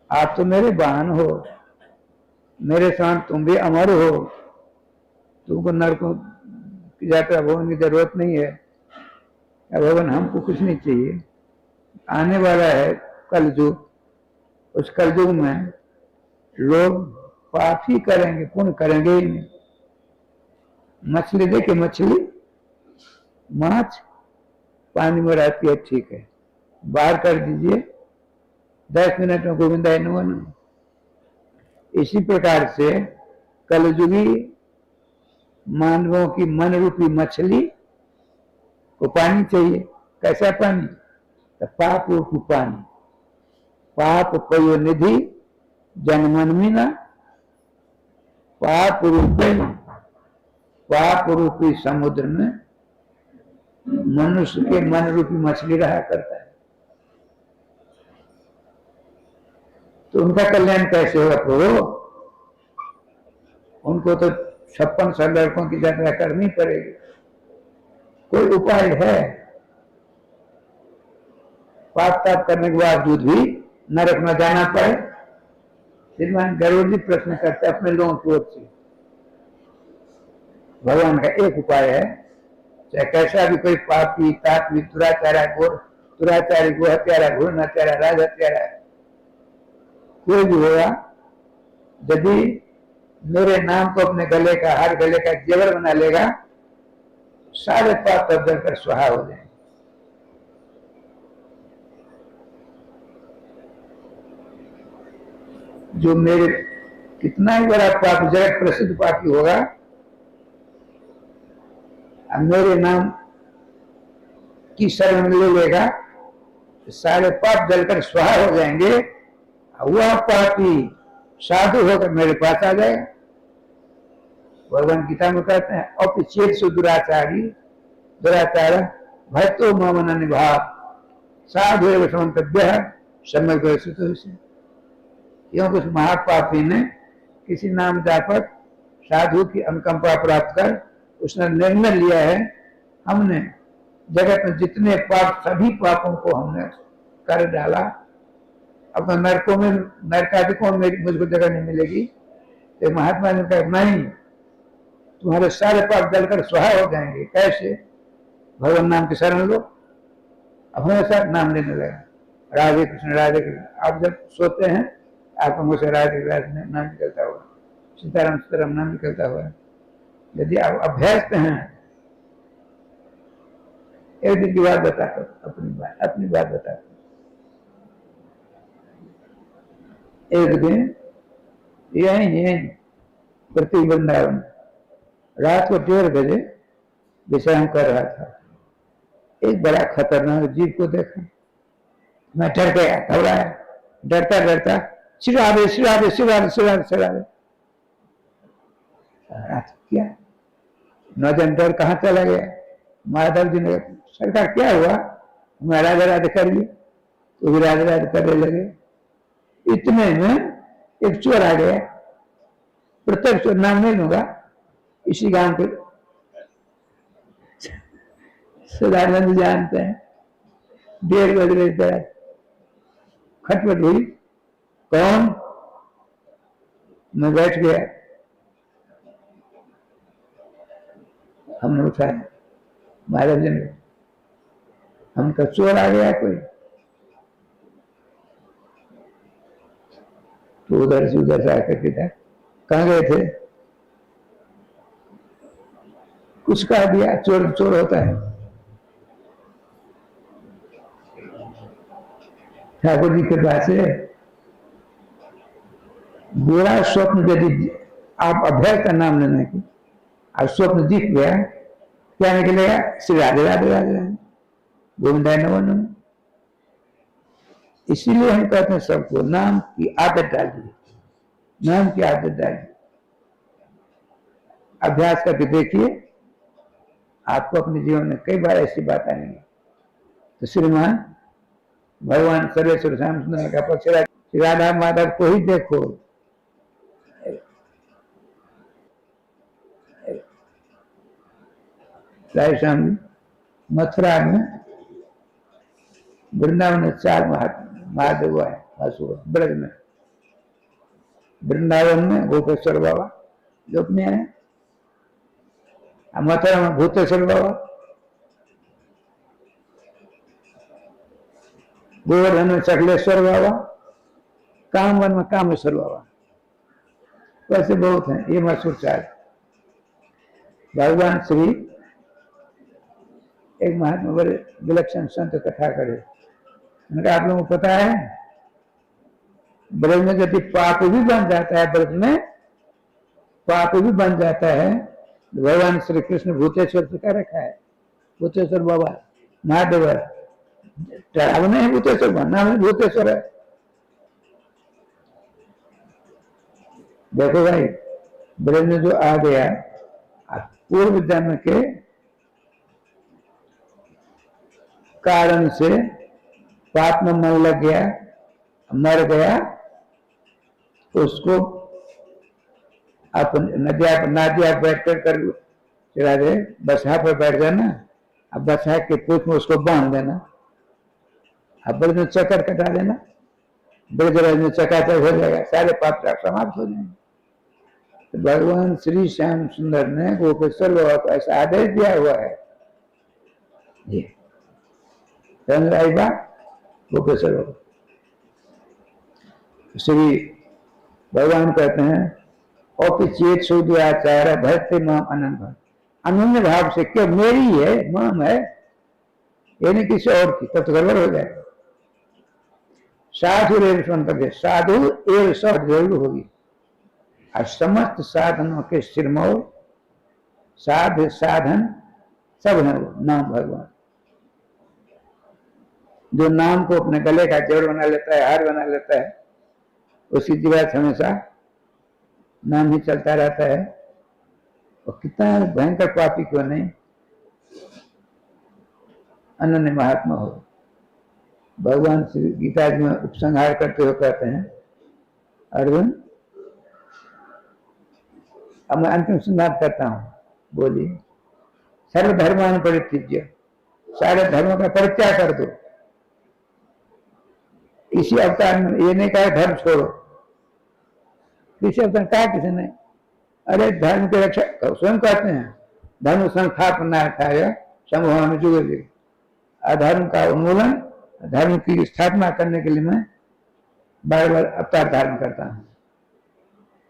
आप तो मेरे वाहन हो, मेरे साथ तुम भी अमर हो, तुमको नरकों की यात्रा भवन की जरूरत नहीं है। भगवान, हमको कुछ नहीं चाहिए। आने वाला है कलयुग, उस कलयुग में लोग पाप ही करेंगे, पुण्य करेंगे ही नहीं। मछली देखे, मछली माछ पानी में रहती है, ठीक है, बाहर कर दीजिए, 10 मिनट में गोविंदा नमन। इसी प्रकार से कलयुगी मानवों की मन रूपी मछली को पानी चाहिए। कैसा पानी? तो पाप रूपी पानी। पाप पयो निधि जनमन मीना, पाप रूपी समुद्र में मनुष्य के मन रूपी मछली रहा करता है। तो उनका कल्याण कैसे होगा प्रभु? उनको तो 56 लड़कों की यात्रा करनी पड़ेगी। कोई उपाय है? पाप ताप करने के बावजूद भी नरक में जाना पड़े? श्रीमान गरुड़ जी प्रश्न करते अपने लोगों की ओर से। भगवान का एक उपाय है, चाहे कैसा भी कोई पापी तापी दुराचारी गो हत्यारा, घूर्ण हत्यारा, राज हत्यारा, कोई भी होगा, यदि मेरे नाम को अपने गले का, हर गले का जेवर बना लेगा, सारे पाप तब जलकर स्वाहा हो जाएंगे। जो मेरे कितना ही बड़ा पाप, जगत प्रसिद्ध पापी होगा, मेरे नाम की शरण ले लेगा, तो सारे पाप जलकर स्वाहा हो जाएंगे। वह पापी साधु होकर मेरे पास आ जाएगा। भगवान गीता में कहते हैं, अपचेत से दुराचार भयतो ममन निभाव साधु एवं समन्तव्य सम्यक व्यवस्थित। क्योंकि उस महापापी ने किसी नाम जापक साधु की अनुकंपा प्राप्त कर उसने निर्णय लिया है, हमने जगत में जितने पाप, सभी पापों को हमने कर डाला, अब नरकों में, नरकादिकों में मुझको जगह नहीं मिलेगी। तो महात्मा ने कहा, नहीं, तुम्हारे सारे पाप जलकर स्वाहा हो जाएंगे। कैसे? भगवान नाम की शरण लो। अब हमेशा नाम लेने लगा, राधे कृष्ण राधे कृष्ण। आप जब सोते हैं आपको मुझसे राधे राधे नाम निकलता हुआ, सीताराम सीताराम नाम निकलता हुआ। यदि आप अभ्यस्त हैं, एक दिन की बात बताता हूं, अपनी बात बताता हूं। एक दिन यही प्रति वृंदावन रात को 1:30 बजे विश्राम कर रहा था, एक बड़ा खतरनाक जीव को देखा। मैं डर गया, घबराया, डरता डरता सिरावे सिरावे सिरावे सिरावे सिरावे क्या नौजवान डर कहाँ चला गया। माधव जी ने सरकार क्या हुआ, मैं राधे राधे करिए, तो भी राधे राधे करने लगे। इतने में एक चोर आ गया, प्रत्यक्ष चोर, नाम नहीं लूंगा, इसी गांव के सदानंद जानते हैं। 1:30 बजे तरह खटपट हुई, कौन? मैं बैठ गया, हमने उठाया, महाराज जी ने, हम का चोर आ गया कोई, तो उधर से आकर के था, कहाँ गए थे? कुछ कहा दिया, चोर चोर होता है। ठाकुर जी के पास से बुरा स्वप्न यदि आप अभय का नाम लेने की और स्वप्न दिख गया, क्या निकलेगा? श्री राधे राधे राधे राधे गोविंदाय नमो नमः। इसीलिए हम कहते हैं सबको नाम की आदत डालिए, नाम की आदत डालिए, अभ्यास करके देखिए, आपको अपने जीवन में कई बार ऐसी बात आएंगी। तो श्रीमान भगवान सर्वेश्वर श्याम सुंदर का पक्ष राधा माधव को ही देखो, राय श्याम मथुरा में वृंदावन में 4 महादेव है, ब्रज में, वृंदावन में गोपेश्वर बाबा जो अपने हैं, मथुरा में भूतेश्वर बाबा, गोवर्धन में सकलेश्वर बाबा, कामवन में कामेश्वर बाबा, वैसे बहुत हैं, ये मशहूर 4। भगवान श्री एक महात्मा बड़े विलक्षण संत कथा करे, उनका आप लोगों को पता है, ब्रज में यदि पाप भी बन जाता है, ब्रज में पाप भी बन जाता है, भगवान श्री कृष्ण भूतेश्वर से क्या रखा है? भूतेश्वर बाबा महादेव है, अब नहीं भूतेश्वर बाबा, नाम भूतेश्वर है। देखो भाई, ब्रज में जो आ गया, पूर्व जन्म के कारण से पाप में मन लग गया, मर गया, तो उसको आप नादिया बैठ कर चला दे, बसहा पर बैठ जाना, अब बसहा के पूछ में उसको बांध देना, अब ब्रज में चक्कर कटा देना, ब्रज में चकाचक हो जाएगा, सारे पाप समाप्त हो जाएंगे। तो भगवान श्री श्याम सुंदर ने गोपेश्वर बाबा को ऐसा आदेश दिया हुआ है, ये आई बात गोपेश्वर बाबा। श्री भगवान कहते हैं, औपिचेत सूर्याचार्य भक्ति माम अनंत, अनन्य भाव से, क्यों मेरी है, माम है, ये नहीं किसी और की, तब तो गड़बड़ हो जाएगा। साधु रेव संत, साधु एवं सब जरूर होगी, और समस्त साधनों के सिरमौर साध साधन सब है वो नाम भगवान। जो नाम को अपने गले का जड़ बना लेता है, हार बना लेता है, उसकी जीवन हमेशा नाम ही चलता रहता है। और कितना भयंकर पापी क्यों नहीं, अनन्य महात्मा हो। भगवान श्री गीता जी में उपसंहार करते हुए कहते हैं, अर्जुन अब मैं अंतिम संवाद करता हूं, बोलिए, सर्वधर्मान परित्यज्य, सारे धर्मों का परित्याग कर दो। इसी अवतार में ये नहीं कहा धर्म छोड़ो, किसी अवतार कहा किसी ने, अरे धर्म की रक्षा, स्वयं कहते हैं धर्म संस्थापना समूह में जुड़े, अधर्म का उन्मूलन, धर्म की स्थापना करने के लिए मैं बार बार अवतार धारण करता हूं।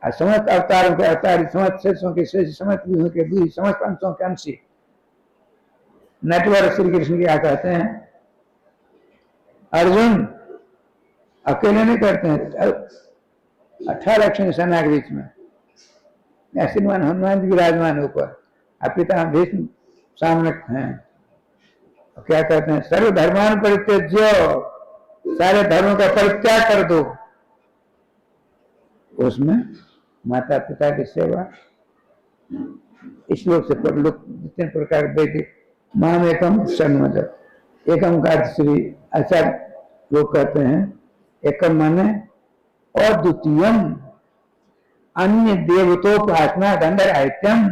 समस्त अवतारों के अवतारी, समस्त शेषों के शेष, समस्त विभुओं के विभु, समस्त अंशों के अंशी नटवर श्री कृष्ण क्या कहते हैं? अर्जुन अकेले नहीं करते हैं, 18 लक्ष्मी सेना के बीच में श्रीमान हनुमान जी विराजमान ऊपर, पिता भीष्म सामने हैं। क्या कहते हैं? सर्व धर्मान परित्यज्य, सारे धर्मों का परित्याग कर दो। उसमें माता पिता की सेवा, इस लोक से पर लोग जितने प्रकार वैदिक माम एकम शरणमद, एकम का श्री आचार्य लोग कहते हैं एकम माने अद्वितीयम, अन्य देवतोपासना दंड आयत्यम,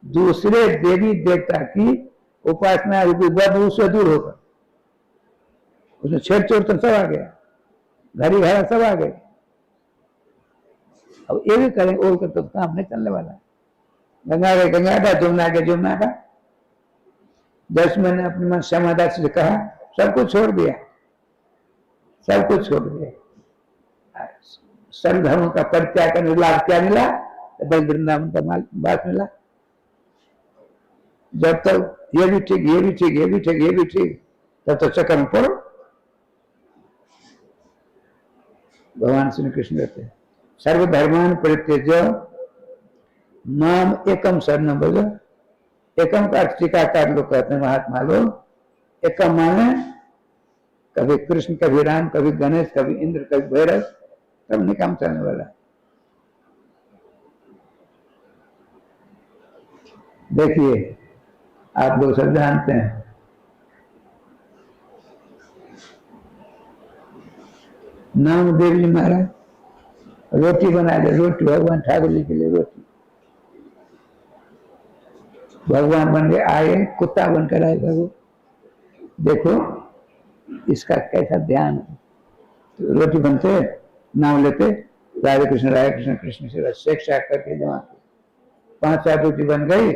दूसरे देवी देवता की उपासना रूपी से दूर होकर, उसमें छेड़ चोर तो सब आ गया, घड़ी घड़ा सब आ गए। अब ये भी करें और कर तो काम नहीं चलने वाला। गंगा के गंगा का, जमुना के जमुना का। 10 महीने अपने मन श्यामादास से कहा, सब कुछ छोड़ दिया, सब कुछ छोड़ दिया। सर्व धर्मों का परित्याग करने लाभ क्या मिला? बल वृंदावन का बात मिला। जब तक ये भी ठीक, ये भी ठीक, ये भी ठीक, ये भी ठीक, तब तक चक्कर में पड़ो। भगवान श्री कृष्ण कहते हैं सर्वधर्मान परित्यज्य माम एकम शरणं व्रज। एकम का टीकाकार लोग कहते हैं, महात्मा लोग। एकम माने कभी कृष्ण, कभी राम, कभी गणेश, कभी इंद्र, कभी भैरव, तब नहीं काम चलने वाला। देखिए आप लोग सब जानते हैं, नामदेव जी महाराज रोटी बना दे, रोटी भगवान ठाकुर जी के लिए रोटी, भगवान बन के आए, कुत्ता बनकर आए प्रभु। देखो इसका कैसा ध्यान है। तो रोटी बनते, नाम लेते, राधे कृष्ण कृष्ण से शेख शाख करके जमा 5-4 रोटी बन गई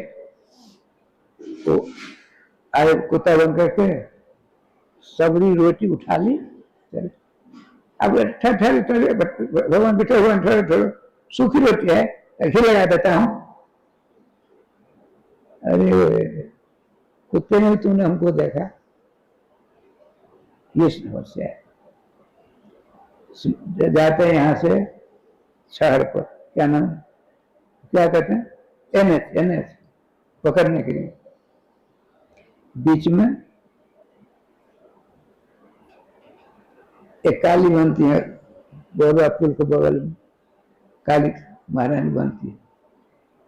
तो आए कुत्ता बन करके सबरी रोटी उठा ली। अब ठहरे भगवान बैठे, भगवान ठहरे, सूखी रोटी है, ऐसे लगा देता हूं। अरे कुत्ते ने तूने हमको देखा, ये समस्या है। जाते हैं यहाँ से शहर पर, क्या नाम, क्या कहते हैं, एनएच पकड़ने के लिए। बीच में एक काली बनती है, बोरवा पुल के बगल में काली महारानी बनती है।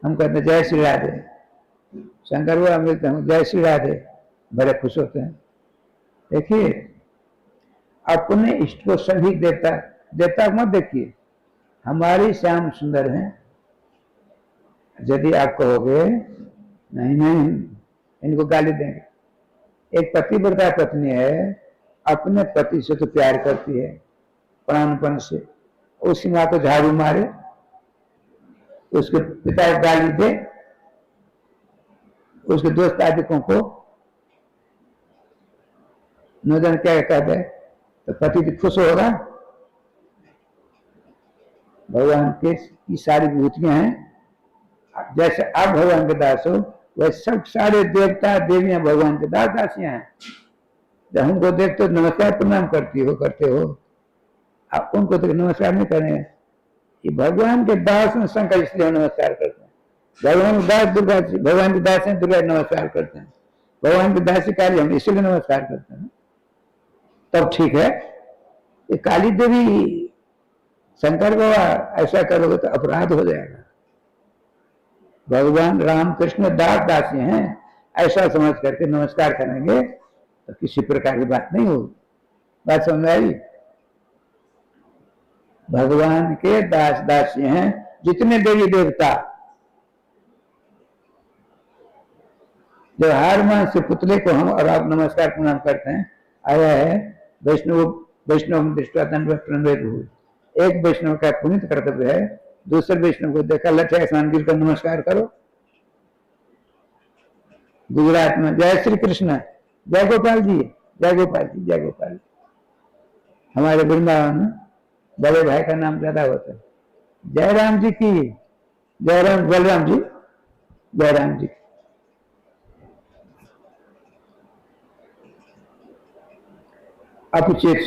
हम कहते हैं जय श्री राधे, शंकर बाबा मिलते हैं जय श्री राधे, बड़े खुश होते हैं। देखिए अपने इष्ट को सभी देवता मत देखिए, हमारी श्याम सुंदर है। यदि आप कहोगे नहीं इनको गाली देंगे। एक पतिव्रता पत्नी है, अपने पति से तो प्यार करती है प्राणपन से, उसी माँ को झाड़ू मारे, उसके पिता को गाली दे, उसके दोस्त आदिकों को न जाने क्या कहते हैं, तो पति भी खुश होगा। भगवान के की सारी विभूतियां हैं। जैसे आप भगवान के दास हो, वह सब सारे देवता देवियां भगवान के दास दासियां हैं। जब हमको देखते हो नमस्कार प्रणाम करते हो, आप उनको तो नमस्कार नहीं करें। ये भगवान के दास में शंकर, इसलिए नमस्कार करते हैं। भगवान के दास दुर्गा, भगवान के दास हैं दुर्गा नमस्कार करते हैं। भगवान के दास कार्य हम इसलिए नमस्कार करते हैं, तब ठीक है। ये काली देवी शंकर बाबा ऐसा करोगे तो अपराध हो जाएगा। भगवान राम कृष्ण दास दासी हैं, ऐसा समझ करके नमस्कार करेंगे तो किसी प्रकार की बात नहीं होगी। बात समझ आई? भगवान के दास दासी हैं जितने देवी देवता। जब हार मान से पुतले को हम और आप नमस्कार प्रणाम करते हैं, आया है वैष्णव दृष्टि दंडवत हुई। एक वैष्णव का पुनित कर्तव्य है, दूसरे वैष्णव को देखा लठे स्नान गिर कर नमस्कार करो। गुजरात में जय श्री कृष्ण, जय गोपाल जी, जय गोपाल जी, जय गोपाल जी। हमारे वृंदावन में बड़े भाई का नाम ज्यादा होता है, जयराम जी की, जयराम बलराम जी, जयराम जी। अपचित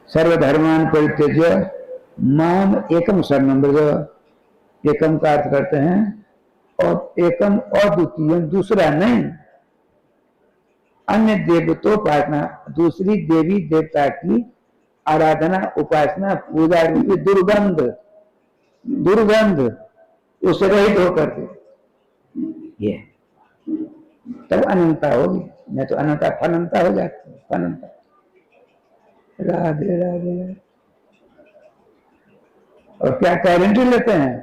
सर्वधर्मान परित्यज्य माम एकम शरणम व्रज। एकम का अर्थ करते हैं और एकम अद्वितीय, दूसरा नहीं। अन्य देवतोपासना, दूसरी देवी देवता की आराधना, उपासना, पूजा रूपी दुर्गंध, दुर्गंध उससे रहित होकर के ये तब अनंता होगी, नहीं तो अनंता फनंता हो जाती है, फनंता। राधे राधे। और क्या गारंटी लेते हैं,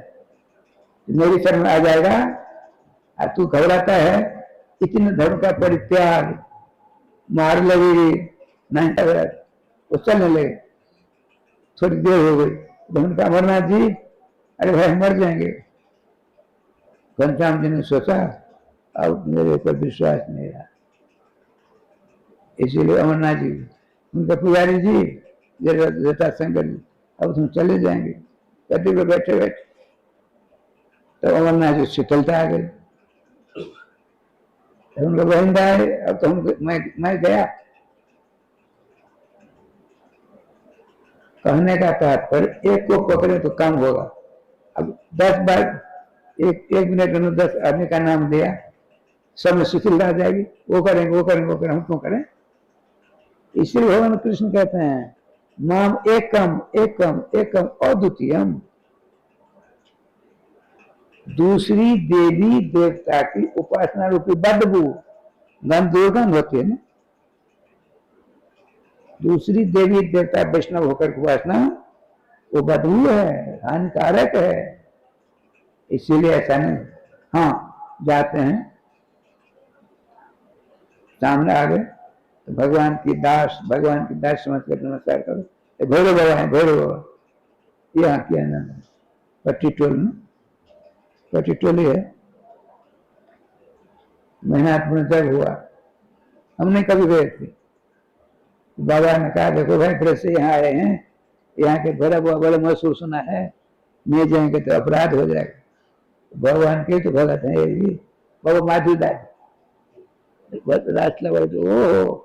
मेरी शरण आ जाएगा, और तू घबराता है, इतने धर्म का परित्याग, मार लगेगी, नहीं घबरा, वो चलने लगे। थोड़ी देर हो गई तो उनका अमरनाथ जी, अरे भाई मर जाएंगे। घनश्याम जी ने सोचा अब मेरे ऊपर विश्वास नहीं रहा, इसीलिए अमरनाथ जी, उनके पुजारी जी, जटाशंकर जी, अब तुम चले जाएंगे, गद्दी पे बैठे बैठे। तो अमरनाथ जी शीतलता आ गई, तो उनका बहन आए, अब तो मैं गया। कहने का तात्पर्य एक को पकड़े तो काम होगा। अब 10 बार एक मिनट में 10 आदमी का नाम दिया, सब में शिथिल रह जाएगी, वो करेंगे वो करेंगे वो करें, हम क्यों करें। इसलिए भगवान कृष्ण कहते हैं नाम एकम एकम एकम अद्वितीयम। दूसरी देवी देवता की उपासना रूपी बदबू, गंध दुर्गंध होती है ना, दूसरी देवी देवता वैष्णव होकर के उपासना वो बदबू है, हानिकारक है, इसीलिए ऐसा नहीं। हाँ जाते हैं, सामने आ गए तो भगवान की दास समझ कर नमस्कार करो, भैरव बाबा है, भैरव बाबा यहाँ किया ना पट्टी टोल में, पट्टी टोली है। महीनात्म जब हुआ, हमने कभी गए थे, बाबा ने कहा देखो भाई फिर से यहाँ आए हैं, यहाँ के भैरव बाबा बड़े मशहूर सुना है, नहीं जाएंगे तो अपराध हो जाएगा। भगवान के तो भगत है ये बाबा माधुदास, बहुत रास्ता बोले ओ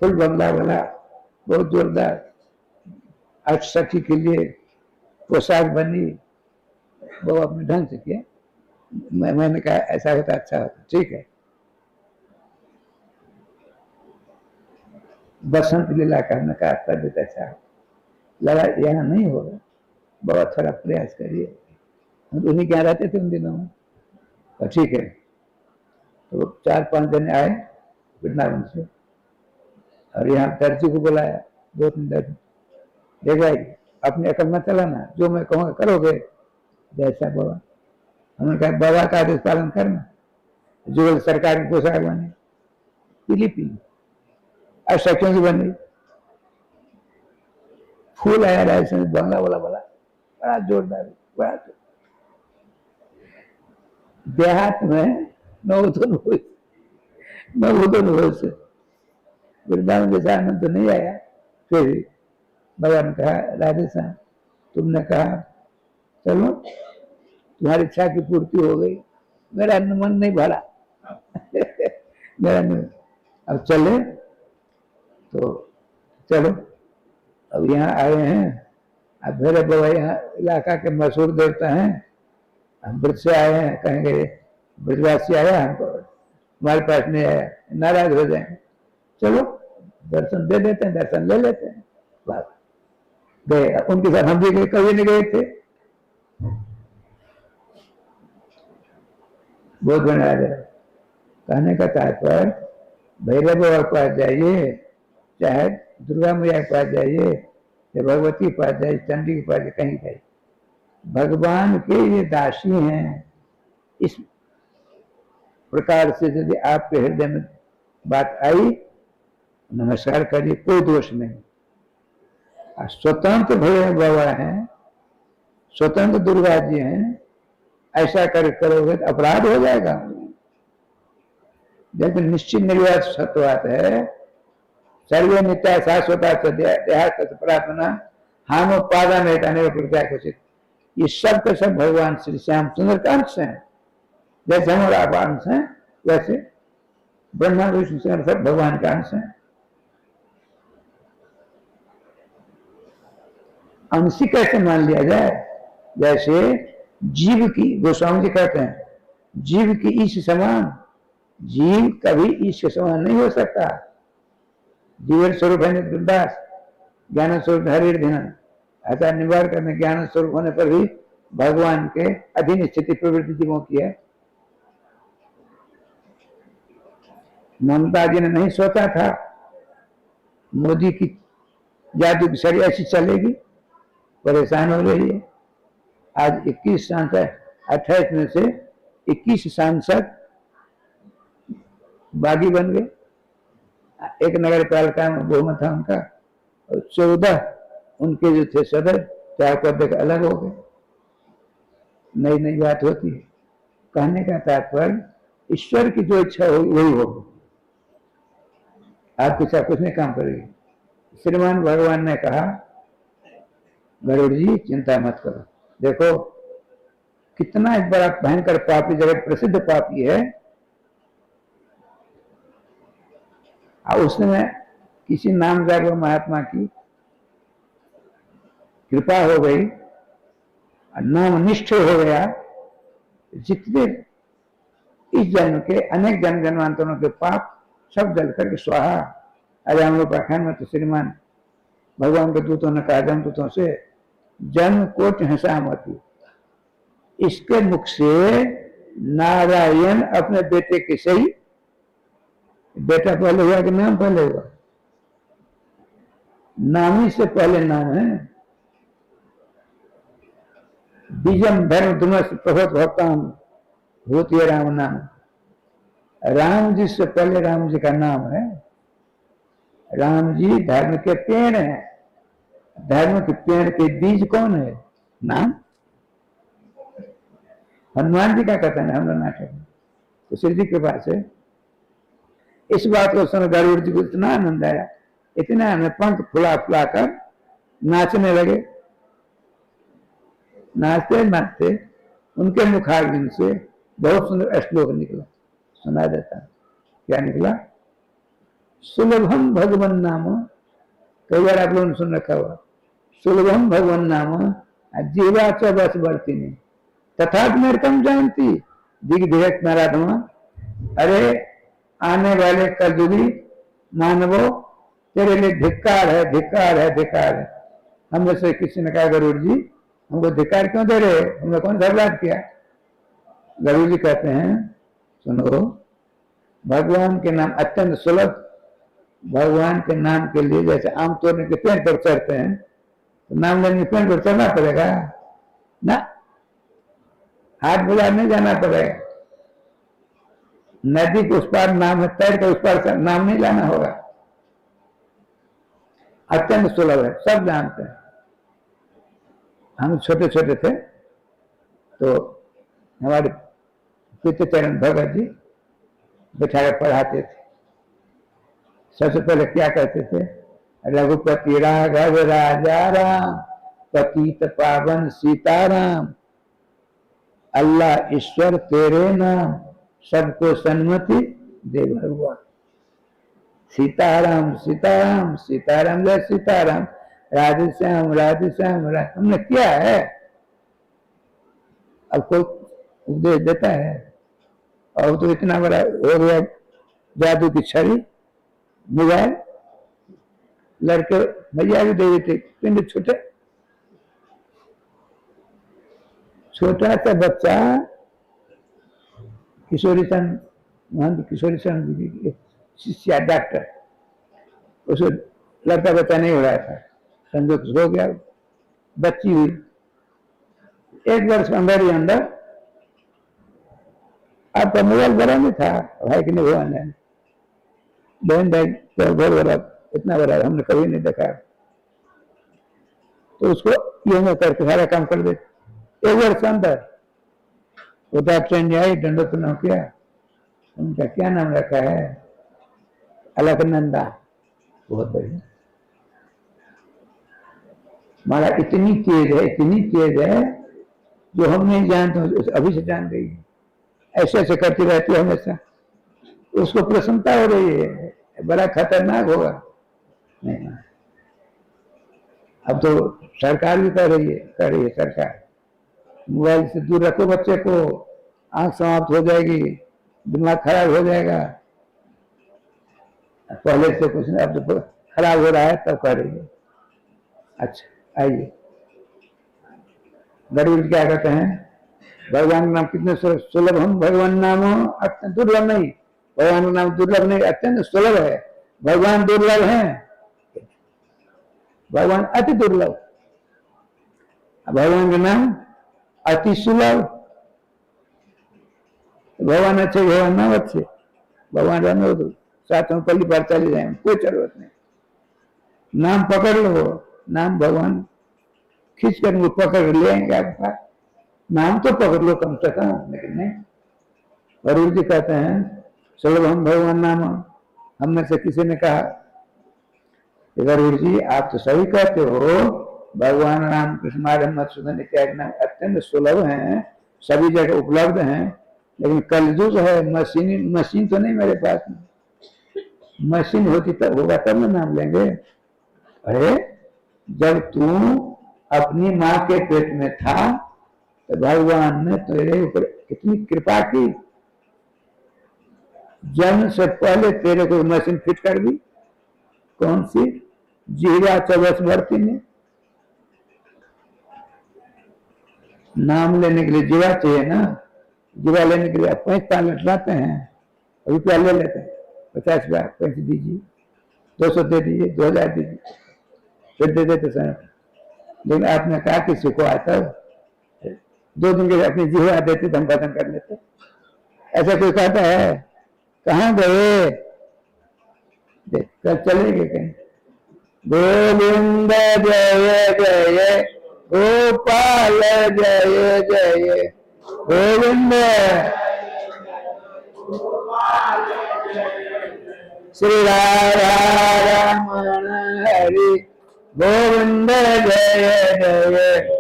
फुल बंगला वाला, बहुत जोरदार, आज सखी के लिए पोशाक बनी, वो अपने ढंग से किया। मैंने कहा ऐसा होता अच्छा होता, ठीक है। बसंत लीला का हमने कहा कर देता अच्छा, लगा यहाँ नहीं होगा, बाबा थोड़ा प्रयास करिए। हम उन्हीं के यहाँ रहते थे उन दिनों में, तो ठीक है। तो 4-5 दिन आए वृंदावन से, और यहाँ दर्जी को बुलाया, 2-3 दर्जी, देख भाई अपने अकल में चलाना, जो मैं कहूँगा करोगे जैसा बाबा। हमने कहा बाबा का आदेश पालन करना, जो सरकार की पोशाक बने, पीली पीली, और सखियों की बन गई, फूल आया राजस्थान बंगला वाला बोला, बड़ा जोरदार, बड़ा देहात में नवोदन हो से वृंदावन जैसा आनंद तो नहीं आया। फिर बाबा ने कहा राजस्थान तुमने कहा चलो तुम्हारी इच्छा की पूर्ति हो गई, मेरा मन नहीं भरा मेरा नहीं, अब चले तो चलो। अब यहाँ आए हैं, अब मेरे बाबा यहाँ इलाका के मशहूर देवता हैं, हम ब्रज से आए हैं, कहेंगे ब्रजवासी आया हमको हमारे पास नहीं आया, नाराज हो जाएंगे। चलो दर्शन दे देते हैं, दर्शन ले लेते हैं, बात गए। उनके साथ हम भी गए, कभी नहीं गए थे, बहुत बना रहे। कहने का तात्पर्य भैरव बाबा के पास जाइए, चाहे दुर्गा मैया के पास जाइए, या भगवती के पास जाइए, चंडी के पास जाइए, कहीं जाइए, भगवान के ये दासी हैं। इस प्रकार से यदि आपके हृदय में बात आई, नमस्कार करिए, कोई दोष नहीं। स्वतंत्र भैरव बाबा हैं, स्वतंत्र दुर्गा जी हैं, ऐसा करोगे तो अपराध हो जाएगा। जब निश्चित निर्वात सत्वात है, सर्वे नित्या शाश्वता प्रार्थना हामो पादा में अनेक प्रत्या घोषित, ये सब के सब भगवान श्री श्याम सुंदर का अंश हैं। जैसे हमारा आप अंश हैं, वैसे ब्रह्मा विष्णु सब भगवान का अंश हैं। अंशी कैसे मान लिया जाए? जैसे जीव की, गोस्वामी जी कहते हैं, जीव की ईश समान, जीव कभी ईश के समान नहीं हो सकता। जीवन स्वरूप है नित्य ज्ञान स्वरूप हरिर्धन, ऐसा निवार करने ज्ञान स्वरूप होने पर भी भगवान के अधीन स्थिति प्रवृत्ति जीवों की है। ममता जी ने नहीं सोचा था मोदी की जादू की छड़ी ऐसी चलेगी, परेशान हो रही है। आज 21 सांसद, 28 में से 21 सांसद बागी बन गए। एक नगर पालिका में बहुमत था उनका, और 14 उनके जो थे सदस्य, 4 पद अलग हो गए। नई नई बात होती है। कहने का तात्पर्य ईश्वर की जो इच्छा हो वही होगी, आपकी इच्छा कुछ नहीं काम करेगी। श्रीमान भगवान ने कहा, गरुड़ जी चिंता मत करो, देखो कितना एक बड़ा भयंकर पापी, जगत प्रसिद्ध पापी है, और उसने किसी नामदार महात्मा की कृपा हो गई, नाम निष्ठ हो गया, जितने इस जन्म के अनेक जन्म जन्मांतरों के पाप सब जल करके स्वाहा। अरे हम लोग पाखंड में तो श्रीमान भगवान के दूतों ने कहा, जमदूतों से, जन्म कोट हंसामती, इसके मुख से नारायण अपने बेटे के सही, बेटा पहले हुआ कि नाम पहले हुआ? नाम ही से पहले नाम है। बीजम धर्म धुमस प्रभुत भक्ताम भूत ये राम नाम, राम जी से पहले राम जी का नाम है। राम जी धर्म के पेड़ हैं, धर्म के पेड़ के बीज कौन है? नाम। हनुमान जी का कथन है हम नाटक में, तो श्री जी के पास है। इस बात को सुन गरुड़ जी को इतना आनंद आया, इतना हमें पंख फुला फुला कर नाचने लगे। नाचते नाचते उनके मुखारविंद से बहुत सुंदर श्लोक निकला, सुना देता। क्या निकला? सुलभम भगवन नाम, कई बार आप लोगों ने सुन रखा हुआ, सुलभम भगवन नाम जीवा च बस बढ़ती नहीं तथा नरकम जानती दिग्धिक नाराधमा। अरे आने वाले कलयुगी मानवो, तेरे लिए धिक्कार है, धिक्कार है, धिक्कार है। हम जैसे किसी ने कहा, गरुड़ जी हमको धिक्कार क्यों दे रहे, हमने कौन सा अपराध किया? गरुड़ जी कहते हैं, सुनो, भगवान के नाम अत्यंत सुलभ, भगवान के नाम के लिए जैसे आम तोड़ने के पेड़ पर चढ़ते हैं, तो नाम लेने के पेड़ पर चढ़ना पड़ेगा ना, हाट बाजार नहीं जाना पड़ेगा। नदी के उस पार नाम है, तैर के उस पार नाम नहीं लाना होगा। अत्यंत सुलभ है, सब जानते हैं। हम छोटे छोटे थे तो हमारे पितृचरण भगत जी बैठा कर पढ़ाते थे। सबसे पहले क्या कहते थे? रघुपति राघव राजा राम, पतित पावन सीताराम, अल्लाह ईश्वर तेरे नाम, सबको सन्मति दे भगवान। सीताराम सीताराम सीताराम जय सीताराम, राधे श्याम राधे श्याम। हमने किया है, अब कोई उपदेश देता है, और तो इतना बड़ा हो गया जादू की छड़ी, मोबाइल, लड़के भैया भी दे देते, पिंड छोटे, छोटा सा बच्चा किशोरी सन, महंत किशोरी सन शिष्या डॉक्टर, उसको लड़का बच्चा नहीं हो रहा था, संजोग हो गया, बच्ची हुई, 1 वर्ष के अंदर ही अंदर। आपका मोबाइल बड़ा नहीं था भाई के लिए, भगवान है बहन भाई बहुत बड़ा, इतना बड़ा हमने कभी नहीं देखा। तो उसको ये करके सारा काम कर देते 1 वर्ष के अंदर। वो डॉक्टर आई, दंडोत प्रणाम किया, उनका क्या नाम रखा है? अलकनंदा। बहुत बढ़िया। हमारा इतनी तेज है जो हम नहीं जानते, अभी से जान गई है। ऐसे ऐसे करती रहती है हमेशा, उसको प्रसन्नता हो रही है, बड़ा खतरनाक होगा। नहीं, अब तो सरकार भी कर रही है सरकार, मोबाइल से दूर रखो बच्चे को, आंख समाप्त हो जाएगी, दिमाग खराब हो जाएगा। पहले से कुछ नहीं, अब तो खराब हो रहा है तब कर रही है। अच्छा आइए, गरीब क्या कहते हैं, भगवान का नाम कितने सुलभ, हम भगवान नाम अत्यंत दुर्लभ नहीं, भगवान का नाम दुर्लभ नहीं, अत्यंत सुलभ है। भगवान दुर्लभ है, भगवान अति दुर्लभ, भगवान का नाम अति सुलभ। भगवान अच्छे, भगवान नाम अच्छे, भगवान रहने दो, साथ में पल्ली पर चले जाए, कोई जरूरत नहीं। नाम पकड़ लो, नाम भगवान खींच कर वो पकड़ लेंगे आपके पास। नाम तो पकड़ लो कम से कम, लेकिन नहीं। वरुण जी कहते हैं सुलभ हम भगवान नाम। हम में से किसी ने कहा, वरुण जी आप तो सही कहते हो, भगवान राम कृष्ण माधव मधुसूदन इत्यादि नाम अत्यंत सुलभ हैं, सभी जगह उपलब्ध हैं, लेकिन कलयुग है, मशीन तो नहीं मेरे पास में। मशीन होती तब होगा तब ना नाम लेंगे। अरे जब तू अपनी माँ के पेट में था तो भगवान ने तेरे ऊपर कितनी कृपा की, जन्म से पहले तेरे को मशीन फिट कर दी। कौन सी? जीवा 24 भर्ती में। नाम लेने के लिए जीवा चाहिए ना, जीवा लेने के लिए 5 मिनट लाते हैं, रुपया ले लेते हैं, 50 रुपया 5 दीजिए, 200 दे दीजिए, 2000 दीजिए, फिर दे देते सर। लेकिन आपने कहा किसी को आता 2 दिन के लिए अपनी जीवा देते तो हम खत्म कर लेते। ऐसा कोई कहता है? कहाँ गए? कल चलेंगे कहीं। गोविंद जय जय गोपाल जय जय गोविंद श्री राधा रमण हरि गोविंद जय जय।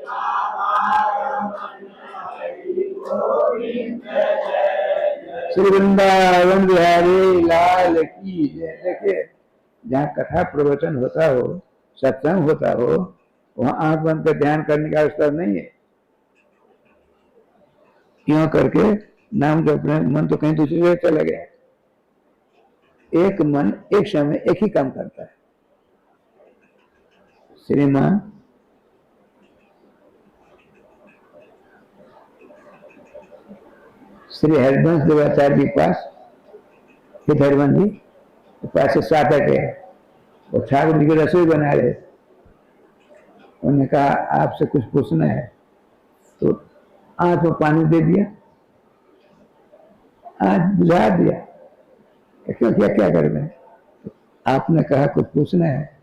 श्री वृंदावन बिहारी लाल की जय। देखिए जहाँ कथा प्रवचन होता हो, सत्संग होता हो, वहां आंख बंद कर ध्यान करने का अवसर नहीं है। क्यों करके नाम जप रहे, मन तो कहीं दूसरी जगह चला गया। एक मन एक समय एक ही काम करता है। श्रीमान श्री हरिवंश देवाचार्य के पास, हरिवंश जी के पास से साधक है, और ठाकुर जी की रसोई बना रहे। उन्होंने कहा आपसे कुछ पूछना है, तो आंख में पानी दे दिया, आंख बुझा दिया। क्यों क्या कर रहे हैं? आपने कहा कुछ पूछना है,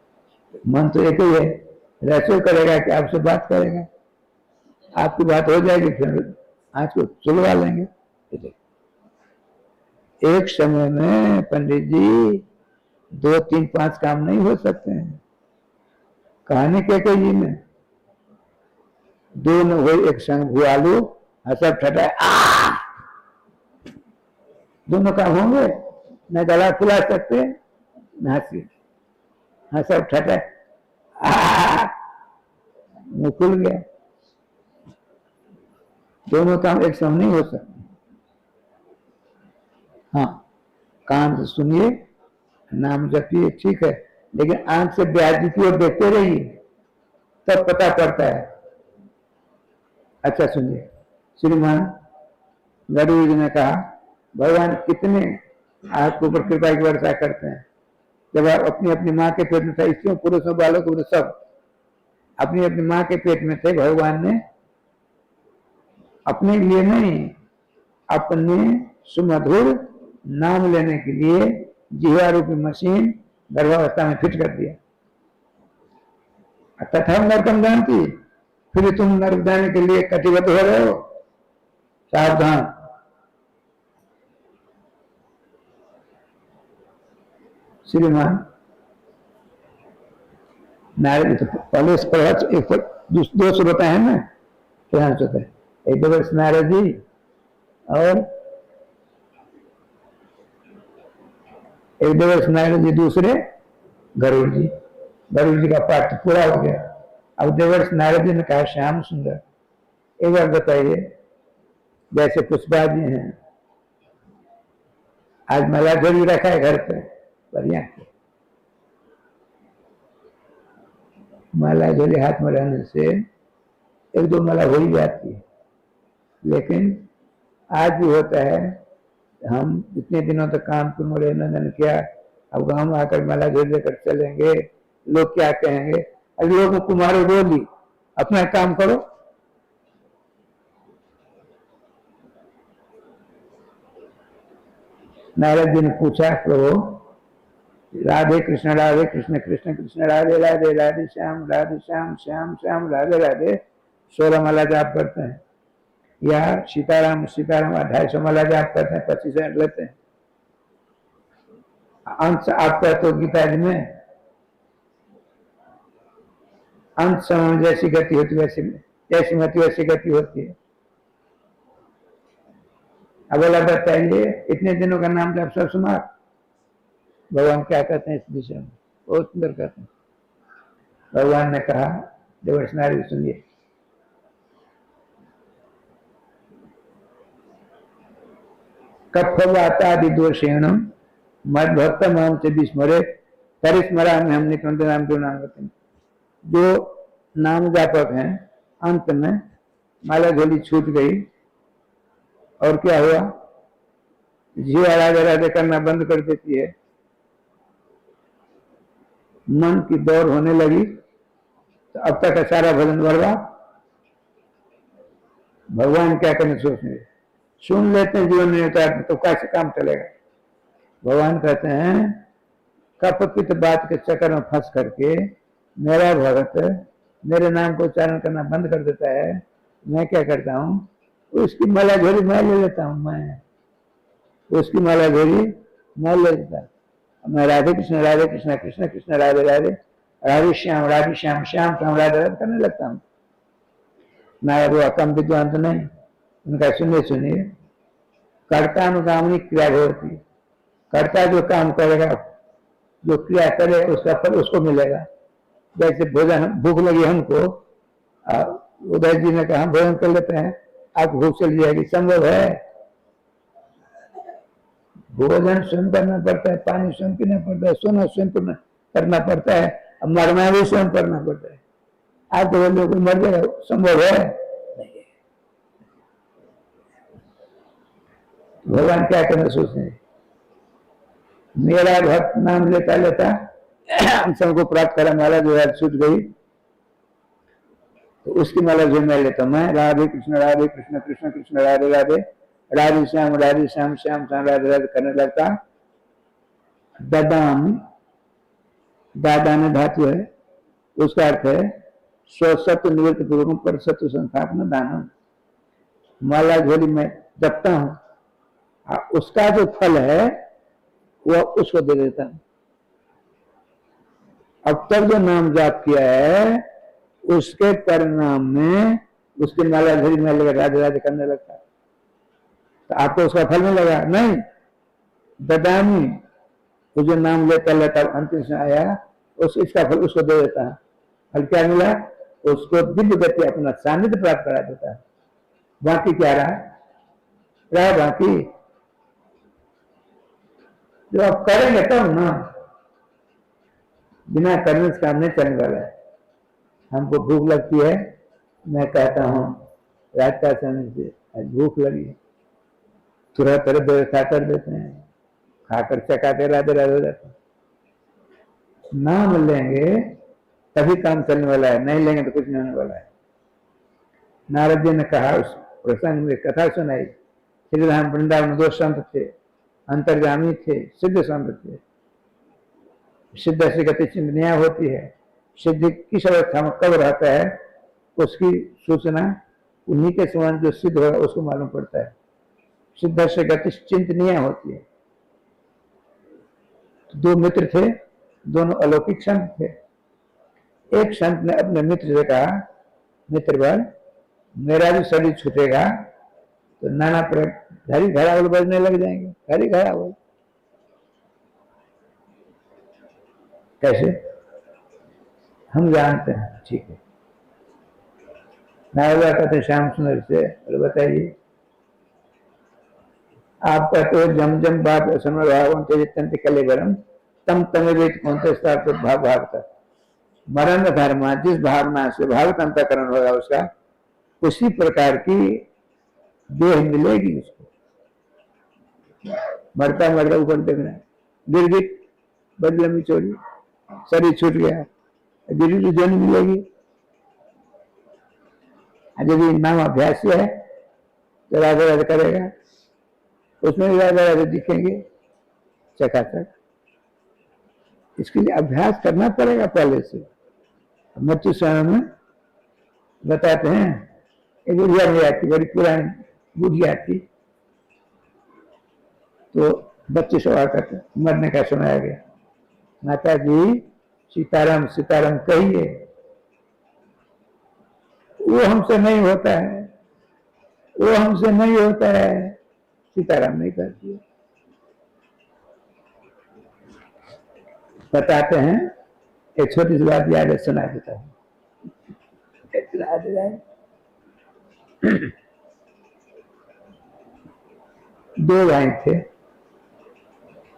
मन तो एक ही है, रसोई करेगा कि आपसे बात करेगा, आपकी बात हो जाएगी, फिर आंख को सुलवा लेंगे। एक समय में पंडित जी 2, 3, 5 काम नहीं हो सकते हैं। कहानी क्या कही में दो न हो एक संग भुआलू हंसब ठटा, दोनों काम होंगे? न गला फुला सकते न हंसी, हंसब ठटा मुंह खुल गया। दोनों काम एक संग नहीं हो सकते। हाँ, कान से सुनिए, नाम जपिए, ठीक है, लेकिन आंख से ब्याज की ओर देखते रहिए, तब पता पड़ता है। अच्छा सुनिए, श्रीमान गरुड़ जी ने कहा भगवान कितने आपके ऊपर कृपा की वर्षा करते हैं। जब आप अपनी अपनी माँ के पेट में थे, स्त्रियों पुरुषों बालों को सब अपनी अपनी माँ के पेट में थे, भगवान ने अपने लिए नहीं, अपने सुमधुर नाम लेने के लिए जीवा रूपी मशीन गर्भावस्था में फिट कर दिया। तथा नरकम जानती, फिर तुम नरक जाने के लिए कटिबद्ध हो रहे हो, सावधान। श्रीमान नारद तो पहले इस पर एक 200 रुपए है ना, प्रधान होता है। एक वर्ष नारद जी और एक वर्ष नारद जी, दूसरे गरुड़ जी। गरुड़ जी का पाठ पूरा हो गया। अब देवर्ष नारद जी ने कहा, श्याम सुंदर एक बार बताइए, जैसे पुष्पा जी हैं, आज मला झोली रखा है घर पे, बढ़िया माला झोली हाथ में रहने से एक दो माला हो ही जाती है, लेकिन आज भी होता है। हम इतने दिनों तक काम पे मुड़े न किया, अब गांव में आकर माला झोली लेकर चलेंगे, लोग क्या कहेंगे? अभी लोगों को मारो बोली, अपना काम करो। नारद जी ने पूछा, प्रभु राधे कृष्ण कृष्ण कृष्ण राधे राधे, राधे श्याम श्याम श्याम राधे राधे 16 माला जाप करते हैं, या सीताराम सीताराम 250 माला जाप करते हैं, 25 मिनट लेते हैं। अंत आपका तो गीता जी में अंत समय जैसी गति होती है, जैसी मति वैसी गति होती है। अब अल्लाह बताइए, इतने दिनों का नाम जब सब सुना, भगवान क्या कहते हैं इस विषय में? बहुत सुंदर कहते हैं। भगवान ने कहा, देवर्ष नारद सुनिए, कफवातादि दोषेण मद भक्त माम से विस्मरे परिस्मरा में हमने कंत नाम क्यों नाम करते हैं। जो नाम जापक हैं, अंत में माला झोली छूट गई और क्या हुआ? जीव राधे राधे करना बंद कर देती है, मन की दौड़ होने लगी, तो अब तक का सारा भजन बर्बाद। भगवान क्या करने सोचने, सुन लेते हैं जीवन में उतार, तो कैसे काम चलेगा? भगवान कहते हैं, कपपित बात के चक्कर में फंस करके मेरा भगत मेरे नाम को उच्चारण करना बंद कर देता है। मैं क्या करता हूँ, उसकी माला झोली मैं ले लेता हूँ, मैं उसकी माला झोली मैं ले लेता हूँ। मैं राधे कृष्ण कृष्ण कृष्ण राधे राधे, राधे श्याम श्याम श्याम राधे राधे करने लगता हूँ। नारद वो कम विद्वान तो नहीं, उनका सुनिए, कर्तानुगामी क्रिया होती, कर्ता जो काम करेगा, जो क्रिया करे, उसका फल उसको मिलेगा। जैसे भोजन, भूख लगी हमको, उदय जी ने कहा भोजन कर लेते हैं, आपको भूख चली जाएगी, संभव है? भोजन स्वयं करना पड़ता है, पानी स्वयं पीना पड़ता है, सोना स्वयं करना पड़ता है, अब मरना भी स्वयं करना पड़ता है। आप तो लोग मर जाएगा, संभव है? भगवान क्या करना सोचते हैं, मेरा भक्त नाम लेता लेता हम सबको प्राप्त करा, माला जो है छूट गई, तो उसकी माला जो मैं लेता हूं, मैं राधे कृष्ण कृष्ण कृष्ण राधे राधे, राधे श्याम श्याम श्याम राधे राधे करने लगता। ददाम, दादा में धातु है, उसका अर्थ है स्वसत्व निवृत्त पूर्वक पर सत्व संस्थापन दानम। माला झोली में जपता हूं, उसका जो फल है वह उसको दे देता हूं। अब तक जो नाम जाप किया है, उसके परिणाम में उसकी माला झोली में लगा राधे राधे करने लगता है, तो आपको उसका फल मिलेगा नहीं। ददामी, वो जो नाम लेता लेता अंतिम से आया, इसका फल उसको दे देता है। फल क्या मिला? उसको दिव्य गति, अपना सानिध्य प्राप्त करा देता है। बाकी क्या रहा बाकी जो आप करेंगे तब ना, बिना करने से काम नहीं चलने वाला है। हमको भूख लगती है, मैं कहता हूँ रात का समय से भूख लगी, तुरंत व्यवस्था कर देते हैं, खाकर चकाते राधे राधे जाते हैं। नाम लेंगे तभी काम चलने वाला है, नहीं लेंगे तो कुछ नहीं होने वाला है। नारद जी ने कहा, उस प्रसंग में कथा सुनाई, श्री राम वृंदावन 2 संत थे, अंतर्गामी थे, सिद्ध संत थे। सिद्ध से गति चिंतनिया होती है, सिद्ध किस अवस्था में कब रहता है, उसकी सूचना उन्हीं के समान जो सिद्ध होगा उसको मालूम पड़ता है। सिद्ध से गति चिंतनिया होती है। 2 मित्र थे, दोनों अलौकिक संत थे। एक संत ने अपने मित्र से कहा, मित्रवर मेरा भी शरीर छूटेगा तो नाना प्रकार घड़ी घरावल बजने लग जाएंगे। घड़ी घरावल कैसे? हम जानते हैं, ठीक है। नारदा कहते श्याम सुंदर से, बताइए आप कहते हो जम जम बाप भाव कलेवरम तम तमेवेत कौनते भाव भाव तक मरण धर्म, जिस भावना से भाव अंतकरण होगा उसका उसी प्रकार की देह मिलेगी उसको। मरता मरता ऊपर देखना, गिरगिट बड़ी लंबी चोरी, शरीर छूट गया, गिरगिट जन मिलेगी। यदि नाम अभ्यास है तो राधे राधे करेगा, उसमें भी राधे राधे दिखेंगे चकाचक। इसके लिए अभ्यास करना पड़ेगा पहले से। मृत्यु समय में बताते हैं, एक बुढ़िया नहीं आती, बड़ी पुरानी बुढ़िया थी, तो बच्चे सवाल करते, मरने का समय आ गया, माता जी सीताराम सीताराम कहिए। वो हमसे नहीं होता है, वो हमसे नहीं होता है, सीताराम नहीं करती। बताते हैं, एक छोटी सी बात याद है, सुना देता हूँ। दो भाई थे।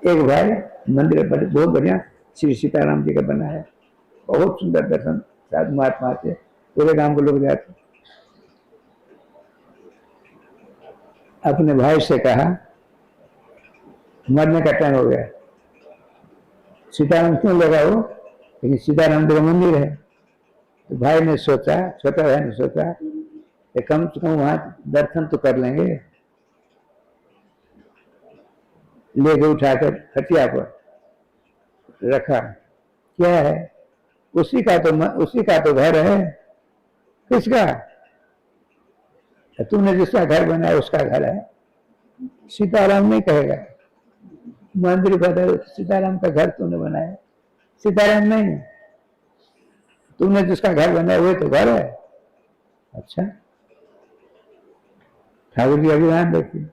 एक भाई मंदिर बहुत बढ़िया श्री सीताराम जी का बना है, बहुत सुंदर दर्शन, साधु महात्मा थे, पूरे गांव के लोग जाते। अपने भाई से कहा मरने का टाइम हो गया, सीताराम क्यों लगाओ, लेकिन सीताराम जी का मंदिर है। तो भाई ने सोचा, छोटा भाई ने सोचा कि कम से कम वहां दर्शन तो कर लेंगे। लेके उठाकर खटिया पर रखा, क्या है, उसी का तो घर है। किसका? तूने जिसका घर बनाया उसका घर है। सीताराम नहीं कहेगा, मंदिर बदल, सीताराम का घर तूने बनाया, सीताराम नहीं, तूने जिसका घर बनाया वो तो घर है। अच्छा, ठाकुर जी अभिमान देखिए।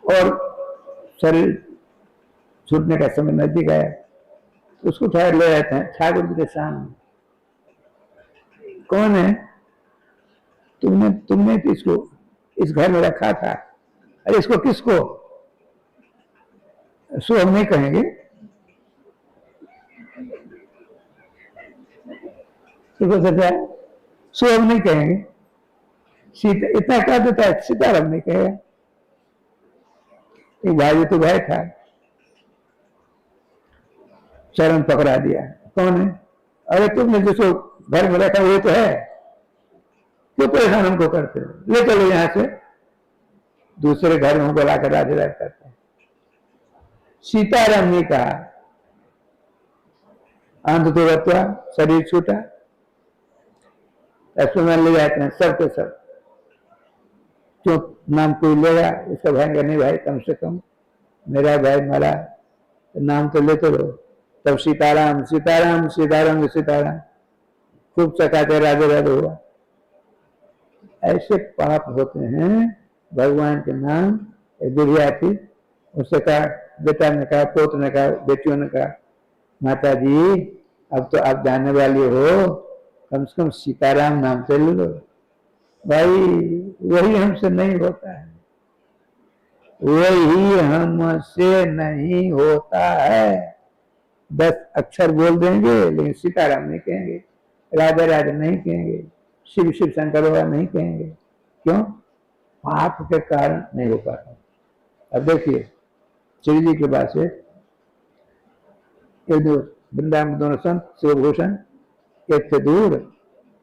और शरीर छूटने का समय नजदीक आया, उसको ठाकुर ले जाते हैं ठाकुर जी के सामने। कौन है? तुमने इसको इस घर में रखा था। अरे इसको किसको? सो हम नहीं कहेंगे, सो हम नहीं कहेंगे, इतना कह देता है, सीताराम नहीं कहेगा। एक भाई तो भाई था, चरण पकड़ा दिया, कौन है? अरे तुमने जिसको घर में रखा वो तो है, क्यों परेशान हमको करते हो, ले चलो यहां से। दूसरे घर में बुलाकर राधे राधे करते हैं। सीताराम ने कहा, अंत तो बतवा, शरीर छूटा, अस्पताल ले जाते हैं सब के सब। क्यों नाम कोई लेगा, इसका भाई का नहीं, भाई कम से कम मेरा भाई मरा तो नाम तो लेते रहो। तब सीताराम सीताराम सीताराम सीताराम खूब चकाते राधे राधे हुआ। ऐसे पाप होते हैं भगवान के नाम। एक बुढ़िया थी, उससे कहा, बेटा ने कहा, पोत ने कहा, बेटियों ने कहा, माता जी अब तो आप जाने वाली हो, कम से कम सीताराम नाम से ले लो। भाई वही हमसे नहीं होता है, वही हमसे नहीं होता है। 10 अक्षर बोल देंगे लेकिन सीताराम नहीं कहेंगे, राधे राधे नहीं कहेंगे, शिव शिव शंकर बाबा नहीं कहेंगे। क्यों? पाप के कारण नहीं हो पाता। अब देखिए श्री जी के पास से वृंदावन दोनों संत शिवभूषण, एक से दूर,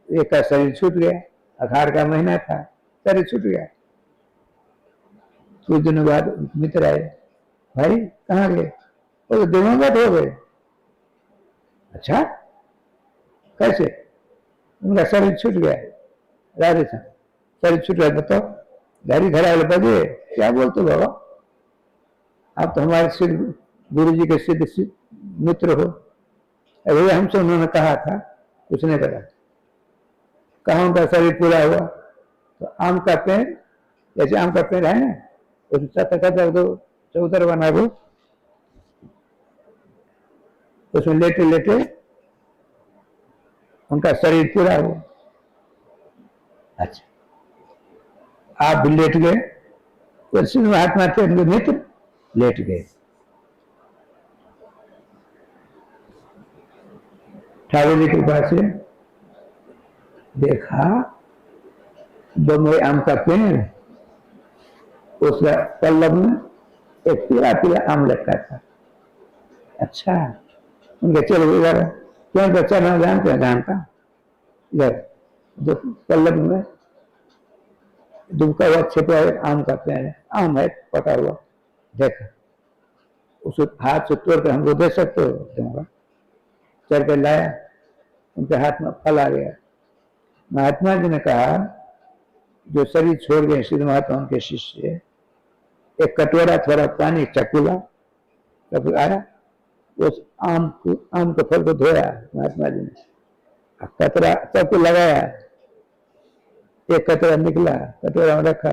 एक का शरीर छूट गया, अखाड़ का महीना था, शरीर छूट गया। कुछ दिनों बाद मित्र आए, भाई कहाँ गए? वो तो दिवंगत हो गए। अच्छा कैसे? उनका शरीर छूट गया। राधे साहब शरीर छूट गया, बताओ घड़ी घड़ा बजे, क्या बोलते बाबा, आप तो हमारे सिद्ध गुरु जी के सिद्ध मित्र हो, अरे हमसे उन्होंने कहा था, कुछ नहीं करा। कहा उनका शरीर पूरा हुआ तो आम का पेड़, जैसे आम का पेड़ है ना, उसमें सत्तर दो चौधर बना दो, उसमें लेटे लेटे उनका शरीर पूरा हुआ। अच्छा, आप भी लेट गए, उसी महात्मा थे उनके मित्र लेट गए। ठाकुर जी कृपा से देखा बम्बई आम का पेड़, उसका पल्लव में एक पीला पीला आम लटका था। अच्छा, उनके चलो इधर, क्यों बच्चा ना जानते हैं, जानता इधर जो पल्लव में डूबका हुआ छिपा हुआ आम का पेड़ है, आम है पका हुआ, देखा उसको हाथ से तोड़ कर हमको दे सकते हो, दूंगा। चढ़ कर लाया, उनके हाथ में फल आ गया। महात्मा जी ने कहा, जो शरीर छोड़ गए सिद्ध महात्मा उनके शिष्य, एक कटोरा थोड़ा पानी चकुला तब आया, उस आम के फल को धोया महात्मा जी ने, कतरा सबको लगाया, एक कतरा निकला, कटोरा में रखा,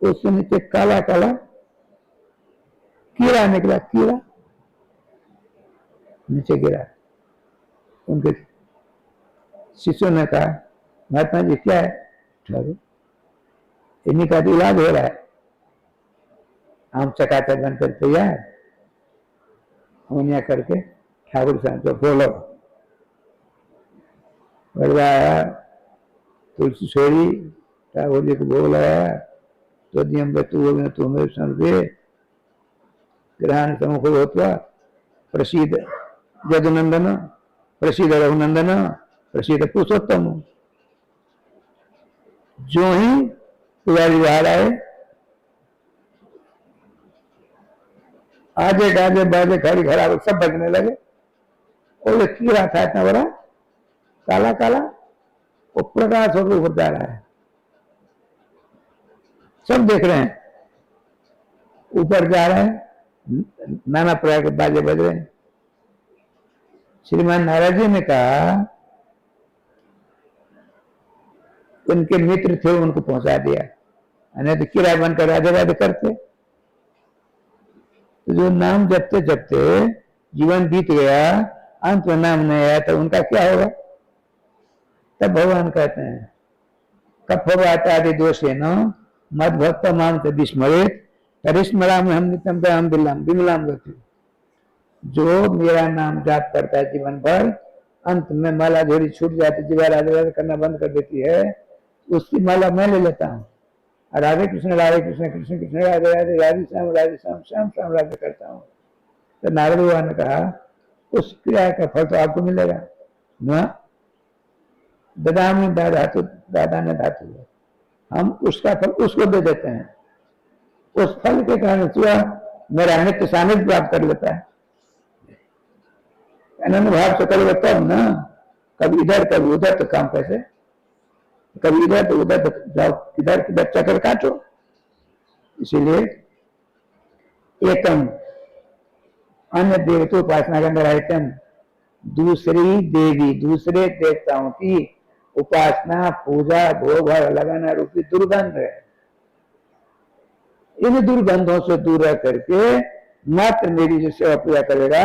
उसके नीचे काला काला कीड़ा निकला, कीड़ा नीचे गिरा। उनके शिष्यों ने कहा, महात्मा जी क्या है? इन्हीं का इलाज हो रहा है, आम चकाचक बनकर तैयार, होनिया करके ठाकुर साहब को बोलो। बढ़वाया तुलसी छोड़ी, ठाकुर जी को बोल आया, तो नियम बतू बोले तुम्हें समझे, ग्रहण सम्मुख होता, प्रसिद्ध जदुनंदन, प्रसिद्ध रघुनंदन, प्रसिद्ध पुरुषोत्तम। जो ही पुजारी बाहर आए, आजे गाजे बाजे खड़ी खराब सब बजने लगे, और एक कीड़ा था इतना बड़ा काला काला, वो प्रकाश होकर ऊपर जा रहा है, सब देख रहे हैं, ऊपर जा रहे हैं, नाना प्रकार के बाजे बज रहे हैं। श्रीमान नारायण जी ने कहा, उनके मित्र थे उनको पहुंचा दिया, नहीं तो किराया बनकर राधे राधे करते। तो जो नाम जपते जपते जीवन बीत गया, अंत में नाम नहीं आया, तो उनका क्या होगा? तब भगवान कहते हैं, कफवातादि दोषेन मद भक्त माम से विस्मरित करिश्मरा में हम नित्यम हम विमलाम गति। जो मेरा नाम जाप करता है जीवन भर, अंत में माला झोली छूट जाती, जीवा राधे राधे करना बंद कर देती है, उसकी माला मैं ले लेता हूँ, राधे कृष्ण कृष्ण कृष्ण राधे राधे, राधे श्याम श्याम श्याम राधे करता हूँ। तो नारद भगवान ने कहा, उस क्रिया का फल तो आपको मिलेगा ना, ददामी धातु, दादा ने धातु, हम उसका फल उसको दे देते हैं, उस फल के कारण मेरा नित्य सानिध्य प्राप्त कर लेता है। अनन्य भाव से करोगे तब ना, कभी इधर कभी उधर तो काम कैसे, कभी इधर तो उधर तो जाओ, इधर किधर चक्कर काटो। इसीलिए एकम अन्य देवता उपासना के अंदर आइटम, दूसरी देवी दूसरे देवताओं की उपासना पूजा भोग लगाना रूपी दुर्गंध है। इन दुर्गंधों से दूर रह करके मात्र मेरी जो सेवा पूजा करेगा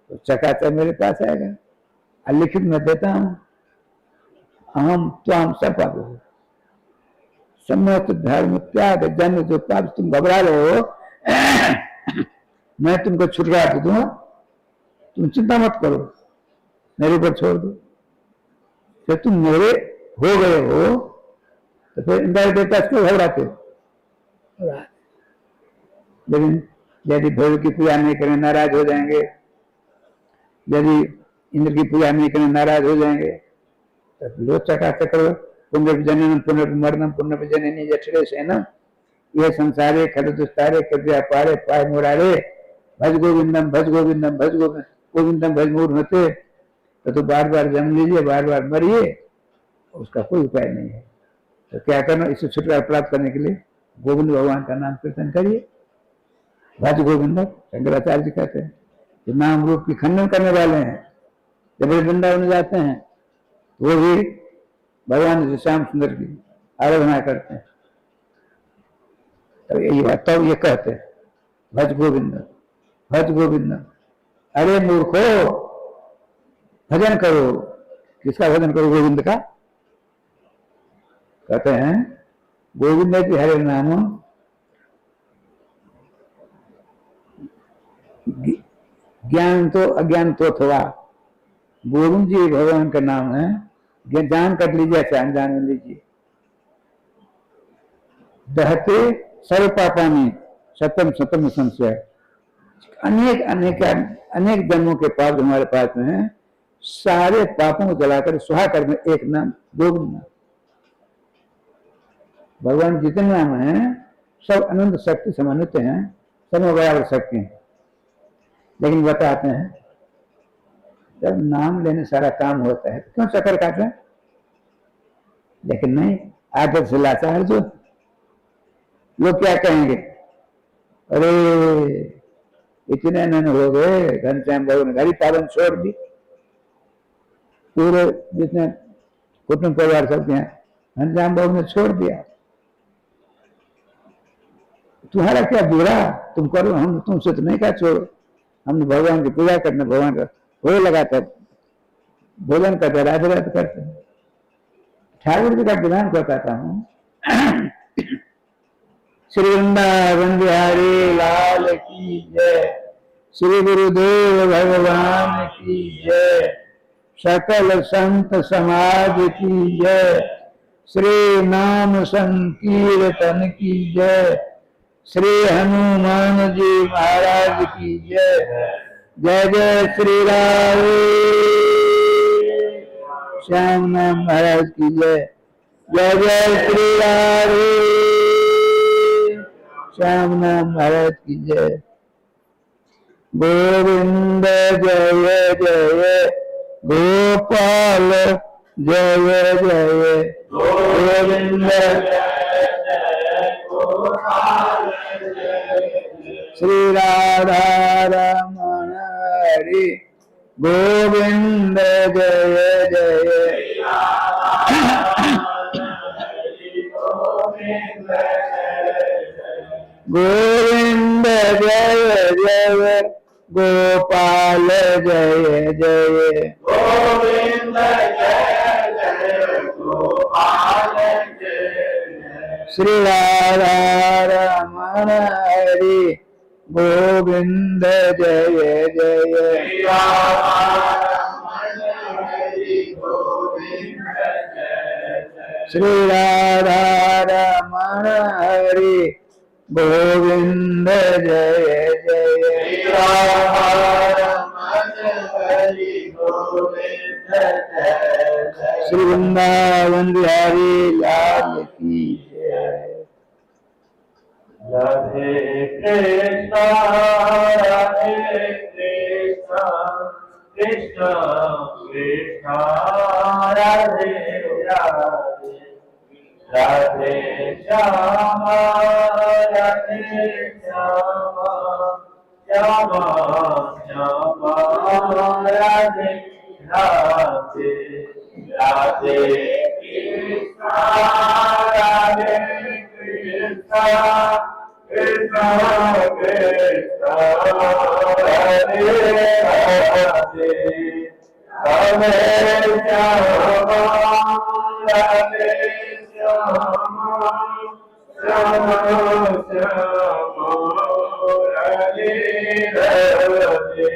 तो चकाचक मेरे पास आएगा। लिखित में देता हूं, हम सब पाप हो, समस्त धर्म त्याग जन्म जो पाप तुम घबरा रहे हो, मैं तुमको छुटकारा दे दूंगा, तुम चिंता मत करो, मेरे ऊपर छोड़ दो। जब तुम मेरे हो गए हो तो फिर इंद्र देवता क्यों घबराते हो? लेकिन यदि भैरव की पूजा नहीं करें नाराज हो जाएंगे, यदि इंद्र की पूजा नहीं करें नाराज हो जाएंगे, तब लो चकाचक करो। पुनर्जननम पुनर्मरणम पुनर्जननी जठरे सेनम, ये संसारे खल दुस्तारे कृपया पारे पाए मुरारे, भज गोविंदम भज गोविंदम भज गोविंदम भज मूर्णते। तो बार बार जन्म लीजिए, बार बार मरिए, उसका कोई उपाय नहीं है। तो क्या करना, इसे छुटकारा प्राप्त करने के लिए गोविंद भगवान का नाम कीर्तन करिए। भज गोविंदम शंकराचार्य जी कहते हैं कि नाम रूप की खंडन करने वाले हैं, जब वे वृंदावन जाते हैं वो भी भगवान श्याम सुंदर की आराधना करते हैं। तब यही बात, तब ये कहते हैं भज गोविंद, भज गोविंद। अरे मूर्खो, भजन करो। किसका भजन करो? गोविंद का। कहते हैं गोविंद की हरे नाम ज्ञान तो अज्ञान तो अथवा। गोविंद जी भगवान का नाम है, जान कर लीजिए, अच्छा अनजान में लीजिए। दहते सर्व पापानी सतम सतम संशय। अनेक अनेक अनेक जन्मों के पाप हमारे पास में है, सारे पापों को जलाकर सुहा कर में एक नाम गोविंद। भगवान जितने नाम हैं सब अनंत शक्ति समन्वित हैं, सब में बराबर शक्ति है। लेकिन बताते हैं जब नाम लेने सारा काम होता है क्यों चक्कर काट रहे? लेकिन नहीं, आदत से लाचार जो लोग क्या कहेंगे, अरे इतने नन हो गए, घनश्याम बाबू ने घड़ी पालन छोड़ दी, पूरे जितने कुटुंब परिवार सब हैं घनश्याम बाबू ने छोड़ दिया, तुम्हारा क्या बुरा, तुम करो, हम तुमसे तो नहीं कहा छोड़ो। हमने भगवान की पूजा करना, भगवान का हो लगाता, भोजन करते, राधे राधे करते। ठाकुर जी का विधान बताता हूँ। श्री वृंदावन बिहारी लाल की जय, श्री गुरुदेव भगवान की जय, सकल संत समाज की जय, श्री नाम संकीर्तन की जय, श्री हनुमान जी महाराज की जय। जय जय श्री राम श्याम नाम महाराज की जय। जय जय श्री राम श्याम नाम महाराज की जय। गोविंद जय जय गोपाल जय जय गोविंद श्री राधा रमण हरि गोविंद जय जय। गोविंद जय जय गोपाल जय जय गोविंद जय जय गोपाल जय। श्री राधा रमण हरि गोविंद जय जय। श्री राधा रमण हरि गोविंद जय जय। श्री वृंदावन बिहारी लाल की जय। राधे कृष्णा राधे कृष्णा कृष्णा कृष्णा राधे राधे राधे श्यामा राधे श्यामा श्यामा श्यामा राधे राधे राधे कृष्णा राधे कृष्णा कृष्णा कृष्णा राधे राधे राधे श्यामा राधे श्यामा श्यामा श्यामा राधे राधे।